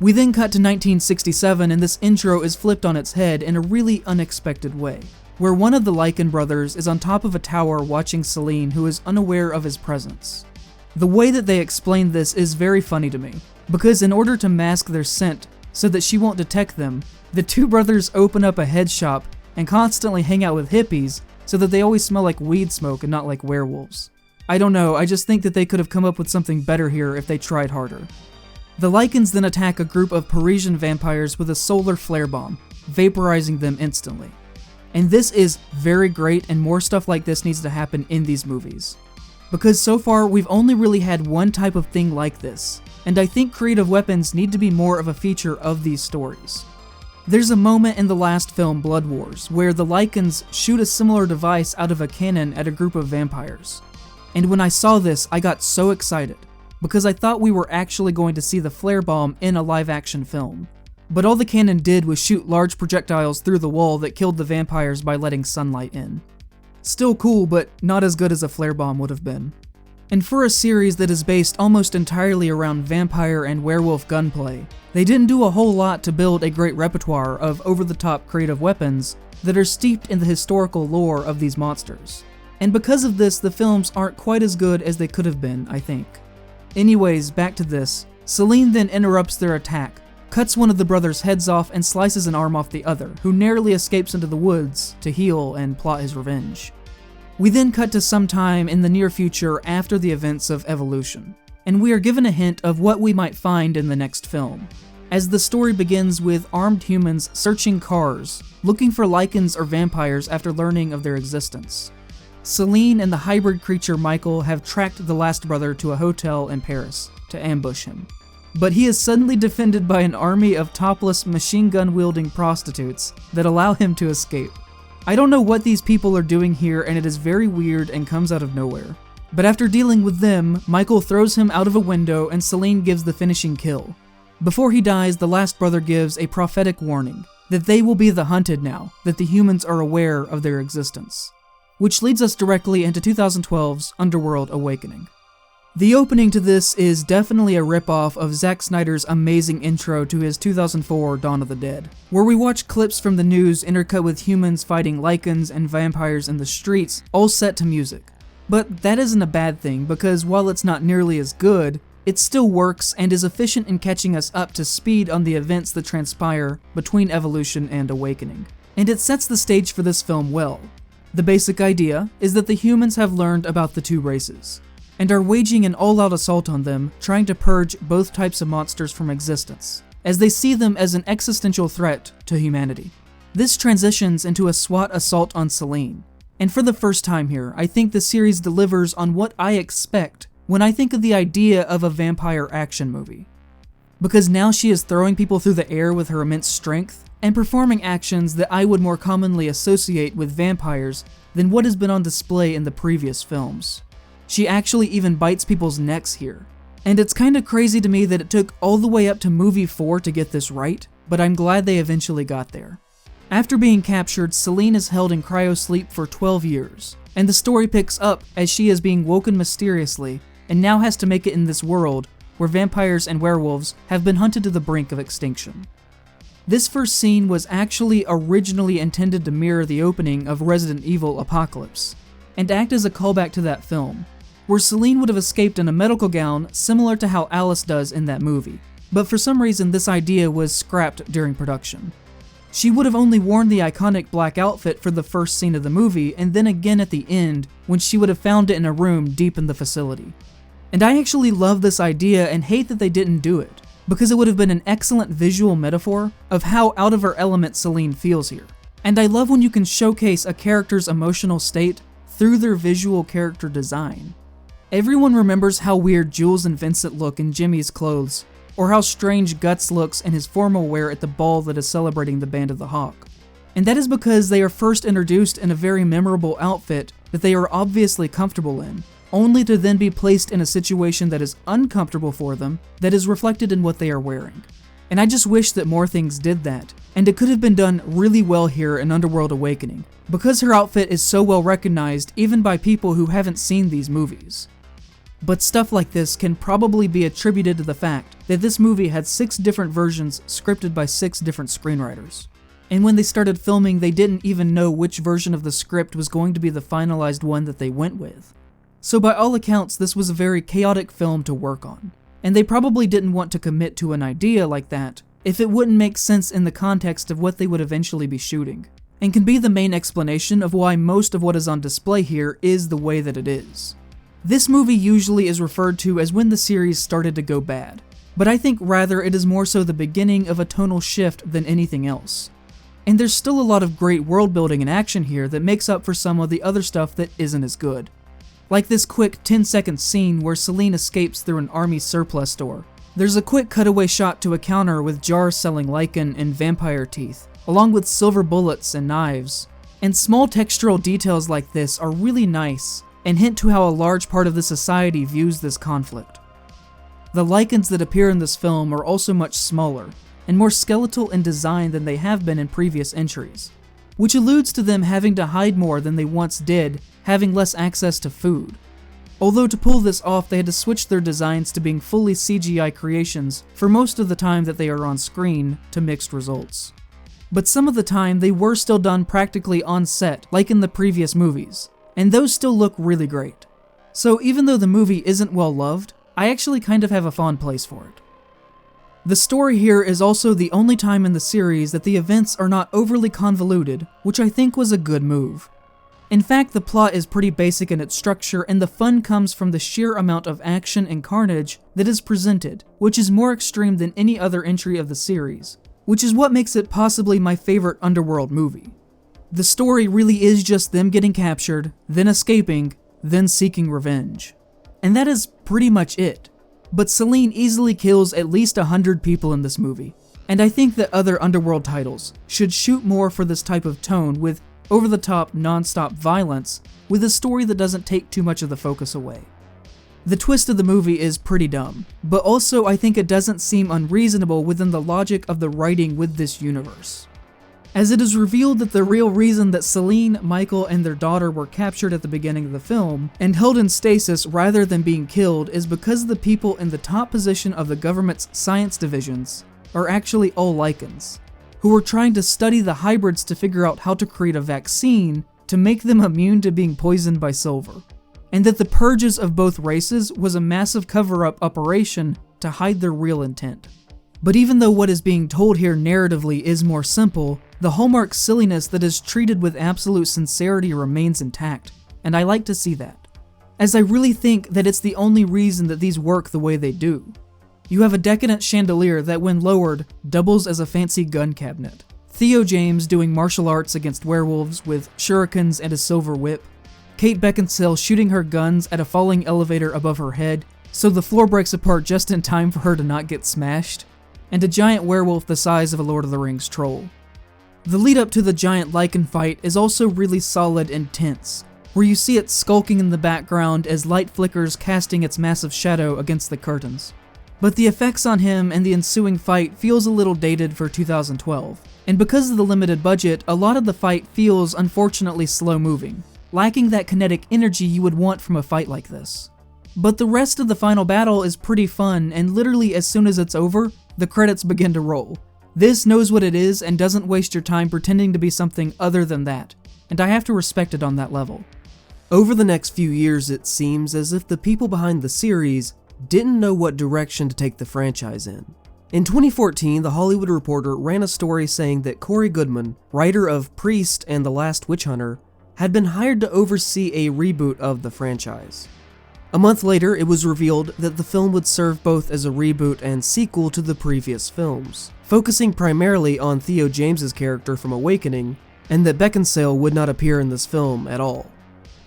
We then cut to 1967 and this intro is flipped on its head in a really unexpected way, where one of the Lycan brothers is on top of a tower watching Selene, who is unaware of his presence. The way that they explain this is very funny to me, because in order to mask their scent so that she won't detect them, the 2 brothers open up a head shop and constantly hang out with hippies so that they always smell like weed smoke and not like werewolves. I don't know, I just think that they could have come up with something better here if they tried harder. The Lycans then attack a group of Parisian vampires with a solar flare bomb, vaporizing them instantly. And this is very great, and more stuff like this needs to happen in these movies. Because so far we've only really had one type of thing like this, and I think creative weapons need to be more of a feature of these stories. There's a moment in the last film, Blood Wars, where the Lycans shoot a similar device out of a cannon at a group of vampires. And when I saw this, I got so excited, because I thought we were actually going to see the flare bomb in a live-action film. But all the cannon did was shoot large projectiles through the wall that killed the vampires by letting sunlight in. Still cool, but not as good as a flare bomb would have been. And for a series that is based almost entirely around vampire and werewolf gunplay, they didn't do a whole lot to build a great repertoire of over-the-top creative weapons that are steeped in the historical lore of these monsters. And because of this, the films aren't quite as good as they could have been, I think. Anyways, back to this. Selene then interrupts their attack, cuts one of the brothers' heads off, and slices an arm off the other, who narrowly escapes into the woods to heal and plot his revenge. We then cut to some time in the near future after the events of Evolution, and we are given a hint of what we might find in the next film, as the story begins with armed humans searching cars, looking for Lycans or vampires after learning of their existence. Selene and the hybrid creature Michael have tracked the last brother to a hotel in Paris to ambush him. But he is suddenly defended by an army of topless machine gun wielding prostitutes that allow him to escape. I don't know what these people are doing here, and it is very weird and comes out of nowhere. But after dealing with them, Michael throws him out of a window and Selene gives the finishing kill. Before he dies, the last brother gives a prophetic warning that they will be the hunted now that the humans are aware of their existence. Which leads us directly into 2012's Underworld Awakening. The opening to this is definitely a ripoff of Zack Snyder's amazing intro to his 2004 Dawn of the Dead, where we watch clips from the news intercut with humans fighting Lycans and vampires in the streets, all set to music. But that isn't a bad thing, because while it's not nearly as good, it still works and is efficient in catching us up to speed on the events that transpire between Evolution and Awakening. And it sets the stage for this film well. The basic idea is that the humans have learned about the 2 races, and are waging an all-out assault on them, trying to purge both types of monsters from existence, as they see them as an existential threat to humanity. This transitions into a SWAT assault on Selene, and for the first time here, I think the series delivers on what I expect when I think of the idea of a vampire action movie. Because now she is throwing people through the air with her immense strength, and performing actions that I would more commonly associate with vampires than what has been on display in the previous films. She actually even bites people's necks here. And it's kinda crazy to me that it took all the way up to movie 4 to get this right, but I'm glad they eventually got there. After being captured, Selene is held in cryosleep for 12 years, and the story picks up as she is being woken mysteriously and now has to make it in this world where vampires and werewolves have been hunted to the brink of extinction. This first scene was actually originally intended to mirror the opening of Resident Evil Apocalypse, and act as a callback to that film, where Selene would have escaped in a medical gown similar to how Alice does in that movie, but for some reason this idea was scrapped during production. She would have only worn the iconic black outfit for the first scene of the movie, and then again at the end when she would have found it in a room deep in the facility. And I actually love this idea and hate that they didn't do it, because it would have been an excellent visual metaphor of how out of her element Celine feels here. And I love when you can showcase a character's emotional state through their visual character design. Everyone remembers how weird Jules and Vincent look in Jimmy's clothes, or how strange Guts looks in his formal wear at the ball that is celebrating the Band of the Hawk. And that is because they are first introduced in a very memorable outfit that they are obviously comfortable in, only to then be placed in a situation that is uncomfortable for them, that is reflected in what they are wearing. And I just wish that more things did that, and it could have been done really well here in Underworld Awakening, because her outfit is so well recognized even by people who haven't seen these movies. But stuff like this can probably be attributed to the fact that this movie had 6 different versions scripted by 6 different screenwriters. And when they started filming, they didn't even know which version of the script was going to be the finalized one that they went with. So by all accounts, this was a very chaotic film to work on. And they probably didn't want to commit to an idea like that if it wouldn't make sense in the context of what they would eventually be shooting, and can be the main explanation of why most of what is on display here is the way that it is. This movie usually is referred to as when the series started to go bad, but I think rather it is more so the beginning of a tonal shift than anything else. And there's still a lot of great world building and action here that makes up for some of the other stuff that isn't as good. Like this quick 10-second scene where Celine escapes through an army surplus store. There's a quick cutaway shot to a counter with jars selling lichen and vampire teeth, along with silver bullets and knives. And small textural details like this are really nice, and hint to how a large part of the society views this conflict. The Lycans that appear in this film are also much smaller, and more skeletal in design than they have been in previous entries, which alludes to them having to hide more than they once did, having less access to food. Although to pull this off, they had to switch their designs to being fully CGI creations for most of the time that they are on screen, to mixed results. But some of the time, they were still done practically on set, like in the previous movies, and those still look really great. So even though the movie isn't well loved, I actually kind of have a fond place for it. The story here is also the only time in the series that the events are not overly convoluted, which I think was a good move. In fact, the plot is pretty basic in its structure, and the fun comes from the sheer amount of action and carnage that is presented, which is more extreme than any other entry of the series, which is what makes it possibly my favorite Underworld movie. The story really is just them getting captured, then escaping, then seeking revenge. And that is pretty much it. But Celine easily kills at least 100 people in this movie, and I think that other Underworld titles should shoot more for this type of tone with over-the-top, non-stop violence with a story that doesn't take too much of the focus away. The twist of the movie is pretty dumb, but also I think it doesn't seem unreasonable within the logic of the writing with this universe, as it is revealed that the real reason that Celine, Michael, and their daughter were captured at the beginning of the film and held in stasis rather than being killed is because the people in the top position of the government's science divisions are actually all Lycans, who were trying to study the hybrids to figure out how to create a vaccine to make them immune to being poisoned by silver, and that the purges of both races was a massive cover-up operation to hide their real intent. But even though what is being told here narratively is more simple, the hallmark silliness that is treated with absolute sincerity remains intact, and I like to see that, as I really think that it's the only reason that these work the way they do. You have a decadent chandelier that, when lowered, doubles as a fancy gun cabinet. Theo James doing martial arts against werewolves with shurikens and a silver whip. Kate Beckinsale shooting her guns at a falling elevator above her head, so the floor breaks apart just in time for her to not get smashed. And a giant werewolf the size of a Lord of the Rings troll. The lead up to the giant Lycan fight is also really solid and tense, where you see it skulking in the background as light flickers casting its massive shadow against the curtains. But the effects on him and the ensuing fight feels a little dated for 2012, and because of the limited budget, a lot of the fight feels unfortunately slow moving, lacking that kinetic energy you would want from a fight like this. But the rest of the final battle is pretty fun, and literally as soon as it's over, the credits begin to roll. This knows what it is and doesn't waste your time pretending to be something other than that, and I have to respect it on that level. Over the next few years, it seems as if the people behind the series didn't know what direction to take the franchise in. In 2014, The Hollywood Reporter ran a story saying that Corey Goodman, writer of Priest and The Last Witch Hunter, had been hired to oversee a reboot of the franchise. A month later, it was revealed that the film would serve both as a reboot and sequel to the previous films, focusing primarily on Theo James's character from Awakening, and that Beckinsale would not appear in this film at all.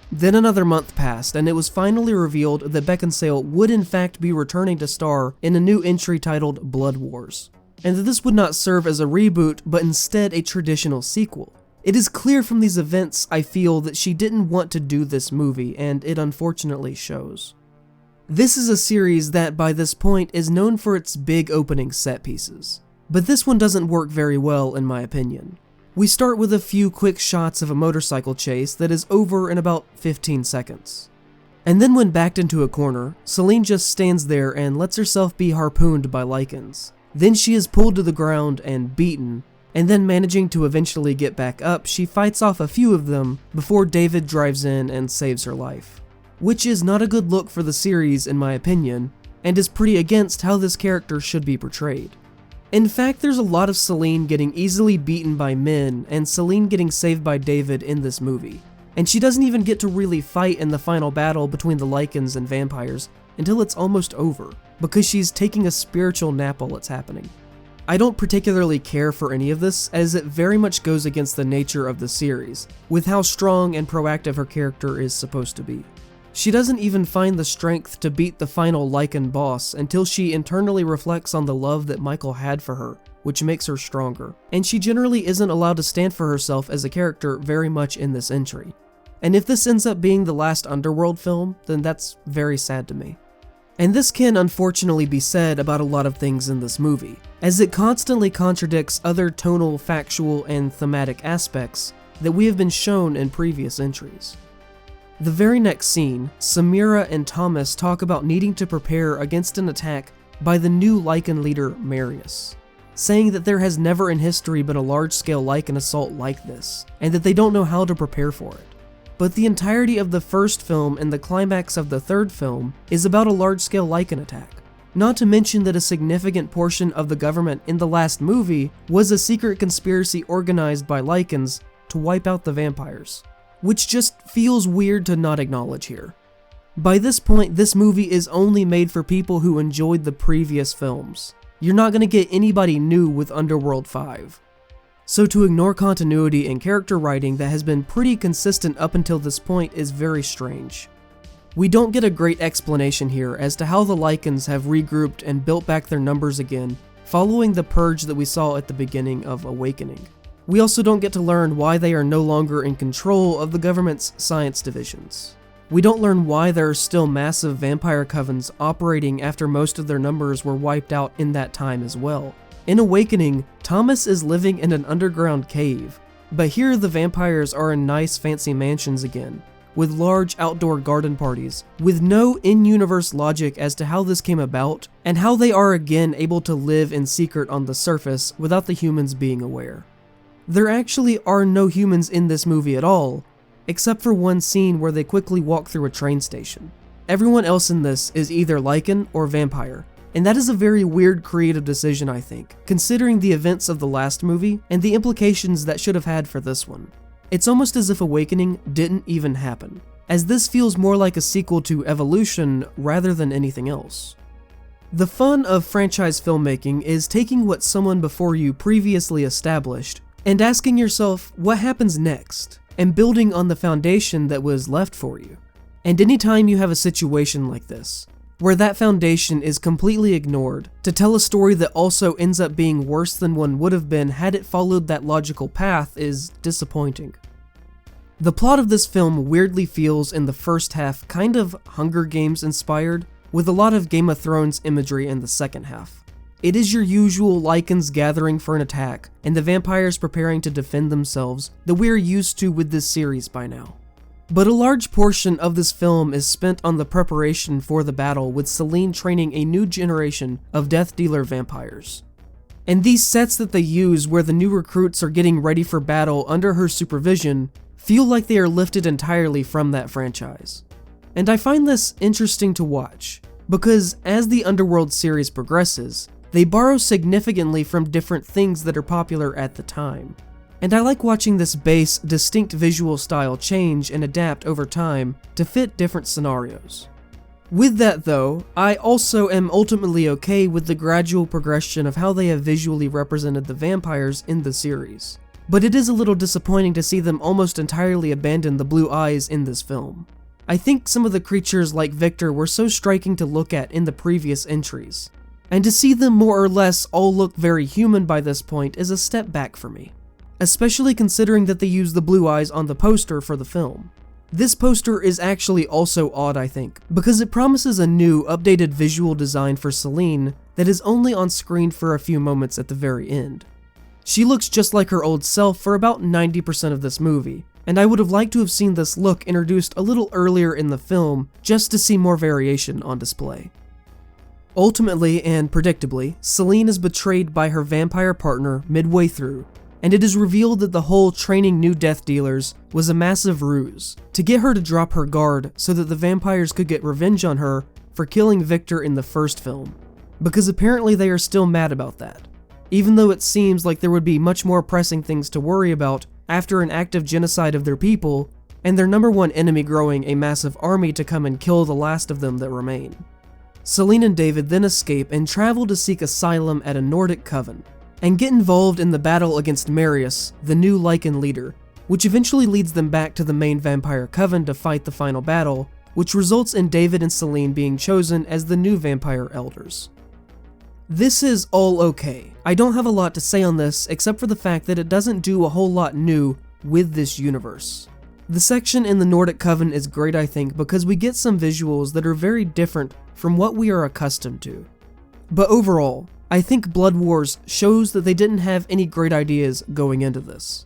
Then another month passed, and it was finally revealed that Beckinsale would in fact be returning to star in a new entry titled Blood Wars, and that this would not serve as a reboot, but instead a traditional sequel. It is clear from these events, I feel, that she didn't want to do this movie, and it unfortunately shows. This is a series that, by this point, is known for its big opening set pieces, but this one doesn't work very well in my opinion. We start with a few quick shots of a motorcycle chase that is over in about 15 seconds. And then when backed into a corner, Celine just stands there and lets herself be harpooned by Lycans. Then she is pulled to the ground and beaten, and then managing to eventually get back up, she fights off a few of them before David drives in and saves her life. Which is not a good look for the series in my opinion, and is pretty against how this character should be portrayed. In fact, there's a lot of Celine getting easily beaten by men and Celine getting saved by David in this movie. And she doesn't even get to really fight in the final battle between the Lycans and vampires until it's almost over, because she's taking a spiritual nap while it's happening. I don't particularly care for any of this, as it very much goes against the nature of the series, with how strong and proactive her character is supposed to be. She doesn't even find the strength to beat the final Lycan boss until she internally reflects on the love that Michael had for her, which makes her stronger, and she generally isn't allowed to stand for herself as a character very much in this entry. And if this ends up being the last Underworld film, then that's very sad to me. And this can unfortunately be said about a lot of things in this movie, as it constantly contradicts other tonal, factual, and thematic aspects that we have been shown in previous entries. The very next scene, Samira and Thomas talk about needing to prepare against an attack by the new Lycan leader, Marius, saying that there has never in history been a large-scale Lycan assault like this, and that they don't know how to prepare for it. But the entirety of the first film and the climax of the third film is about a large-scale Lycan attack. Not to mention that a significant portion of the government in the last movie was a secret conspiracy organized by Lycans to wipe out the vampires, which just feels weird to not acknowledge here. By this point, this movie is only made for people who enjoyed the previous films. You're not going to get anybody new with Underworld 5. So to ignore continuity and character writing that has been pretty consistent up until this point is very strange. We don't get a great explanation here as to how the Lycans have regrouped and built back their numbers again following the purge that we saw at the beginning of Awakening. We also don't get to learn why they are no longer in control of the government's science divisions. We don't learn why there are still massive vampire covens operating after most of their numbers were wiped out in that time as well. In Awakening, Thomas is living in an underground cave, but here the vampires are in nice fancy mansions again, with large outdoor garden parties, with no in-universe logic as to how this came about, and how they are again able to live in secret on the surface without the humans being aware. There actually are no humans in this movie at all, except for one scene where they quickly walk through a train station. Everyone else in this is either Lycan or vampire, and that is a very weird creative decision I think, considering the events of the last movie and the implications that should have had for this one. It's almost as if Awakening didn't even happen, as this feels more like a sequel to Evolution rather than anything else. The fun of franchise filmmaking is taking what someone before you previously established and asking yourself what happens next, and building on the foundation that was left for you. And anytime you have a situation like this, where that foundation is completely ignored, to tell a story that also ends up being worse than one would have been had it followed that logical path is disappointing. The plot of this film weirdly feels in the first half kind of Hunger Games inspired, with a lot of Game of Thrones imagery in the second half. It is your usual Lycans gathering for an attack, and the vampires preparing to defend themselves that we're used to with this series by now. But a large portion of this film is spent on the preparation for the battle, with Celine training a new generation of Death Dealer vampires. And these sets that they use where the new recruits are getting ready for battle under her supervision feel like they are lifted entirely from that franchise. And I find this interesting to watch, because as the Underworld series progresses, they borrow significantly from different things that are popular at the time. And I like watching this base, distinct visual style change and adapt over time to fit different scenarios. With that though, I also am ultimately okay with the gradual progression of how they have visually represented the vampires in the series. But it is a little disappointing to see them almost entirely abandon the blue eyes in this film. I think some of the creatures like Victor were so striking to look at in the previous entries, and to see them more or less all look very human by this point is a step back for me, especially considering that they use the blue eyes on the poster for the film. This poster is actually also odd, I think, because it promises a new, updated visual design for Selene that is only on screen for a few moments at the very end. She looks just like her old self for about 90% of this movie, and I would have liked to have seen this look introduced a little earlier in the film just to see more variation on display. Ultimately, and predictably, Selene is betrayed by her vampire partner midway through, and it is revealed that the whole training new death dealers was a massive ruse to get her to drop her guard so that the vampires could get revenge on her for killing Victor in the first film, because apparently they are still mad about that, even though it seems like there would be much more pressing things to worry about after an active genocide of their people and their number one enemy growing a massive army to come and kill the last of them that remain. Selene and David then escape and travel to seek asylum at a Nordic coven, and get involved in the battle against Marius, the new Lycan leader, which eventually leads them back to the main vampire coven to fight the final battle, which results in David and Selene being chosen as the new vampire elders. This is all okay. I don't have a lot to say on this except for the fact that it doesn't do a whole lot new with this universe. The section in the Nordic Coven is great, I think, because we get some visuals that are very different from what we are accustomed to. But overall, I think Blood Wars shows that they didn't have any great ideas going into this.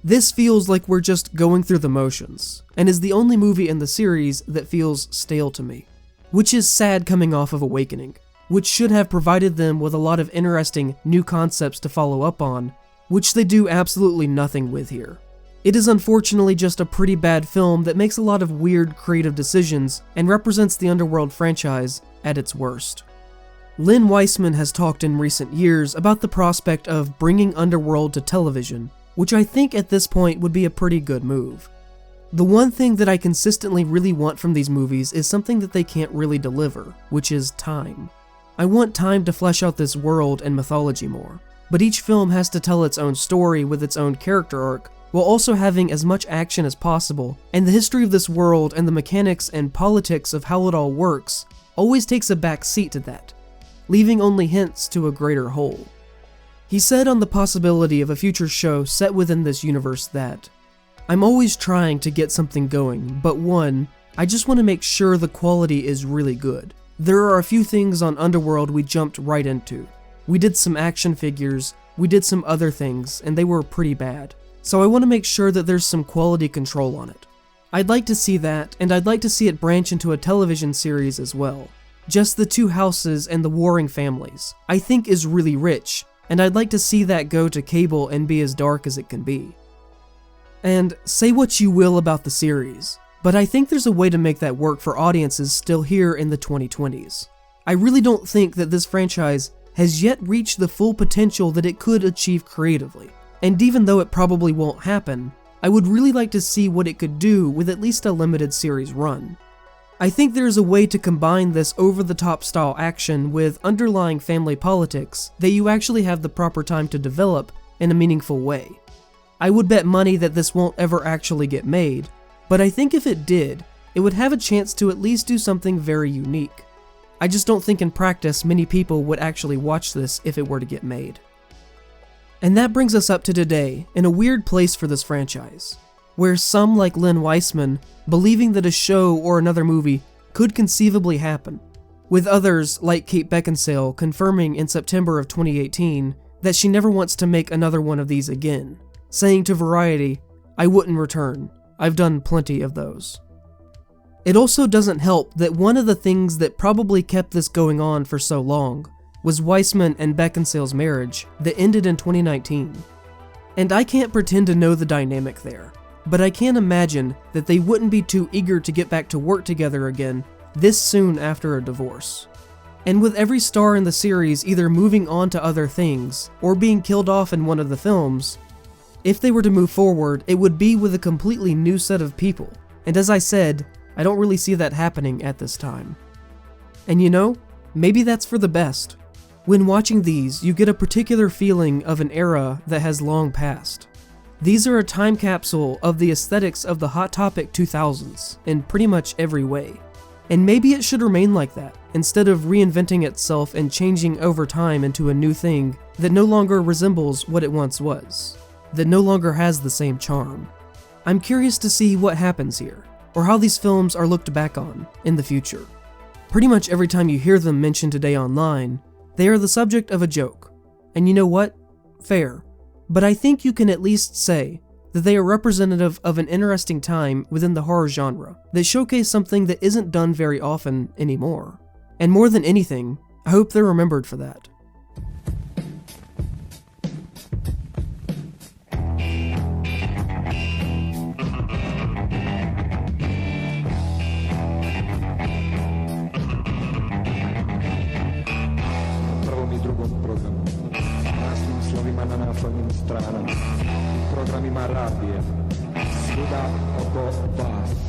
This feels like we're just going through the motions, and is the only movie in the series that feels stale to me, which is sad coming off of Awakening, which should have provided them with a lot of interesting new concepts to follow up on, which they do absolutely nothing with here. It is unfortunately just a pretty bad film that makes a lot of weird creative decisions and represents the Underworld franchise at its worst. Len Wiseman has talked in recent years about the prospect of bringing Underworld to television, which I think at this point would be a pretty good move. The one thing that I consistently really want from these movies is something that they can't really deliver, which is time. I want time to flesh out this world and mythology more, but each film has to tell its own story with its own character arc, while also having as much action as possible, and the history of this world and the mechanics and politics of how it all works always takes a back seat to that, leaving only hints to a greater whole. He said on the possibility of a future show set within this universe that, "I'm always trying to get something going, but one, I just want to make sure the quality is really good. There are a few things on Underworld we jumped right into. We did some action figures, we did some other things, and they were pretty bad. So I want to make sure that there's some quality control on it. I'd like to see that, and I'd like to see it branch into a television series as well. Just the two houses and the warring families, I think is really rich, and I'd like to see that go to cable and be as dark as it can be." And say what you will about the series, but I think there's a way to make that work for audiences still here in the 2020s. I really don't think that this franchise has yet reached the full potential that it could achieve creatively, and even though it probably won't happen, I would really like to see what it could do with at least a limited series run. I think there is a way to combine this over-the-top style action with underlying family politics that you actually have the proper time to develop in a meaningful way. I would bet money that this won't ever actually get made, but I think if it did, it would have a chance to at least do something very unique. I just don't think in practice many people would actually watch this if it were to get made. And that brings us up to today, in a weird place for this franchise, where some like Len Wiseman believing that a show or another movie could conceivably happen, with others like Kate Beckinsale confirming in September of 2018 that she never wants to make another one of these again, saying to Variety, "I wouldn't return, I've done plenty of those." It also doesn't help that one of the things that probably kept this going on for so long was Wiseman and Beckinsale's marriage that ended in 2019. And I can't pretend to know the dynamic there, but I can imagine that they wouldn't be too eager to get back to work together again this soon after a divorce. And with every star in the series either moving on to other things or being killed off in one of the films, if they were to move forward, it would be with a completely new set of people. And as I said, I don't really see that happening at this time. And you know, maybe that's for the best. When watching these, you get a particular feeling of an era that has long passed. These are a time capsule of the aesthetics of the Hot Topic 2000s in pretty much every way. And maybe it should remain like that, instead of reinventing itself and changing over time into a new thing that no longer resembles what it once was, that no longer has the same charm. I'm curious to see what happens here, or how these films are looked back on in the future. Pretty much every time you hear them mentioned today online, they are the subject of a joke. And you know what? Fair. But I think you can at least say that they are representative of an interesting time within the horror genre that showcase something that isn't done very often anymore. And more than anything, I hope they're remembered for that. Programy má rád je. Sudá oko vás.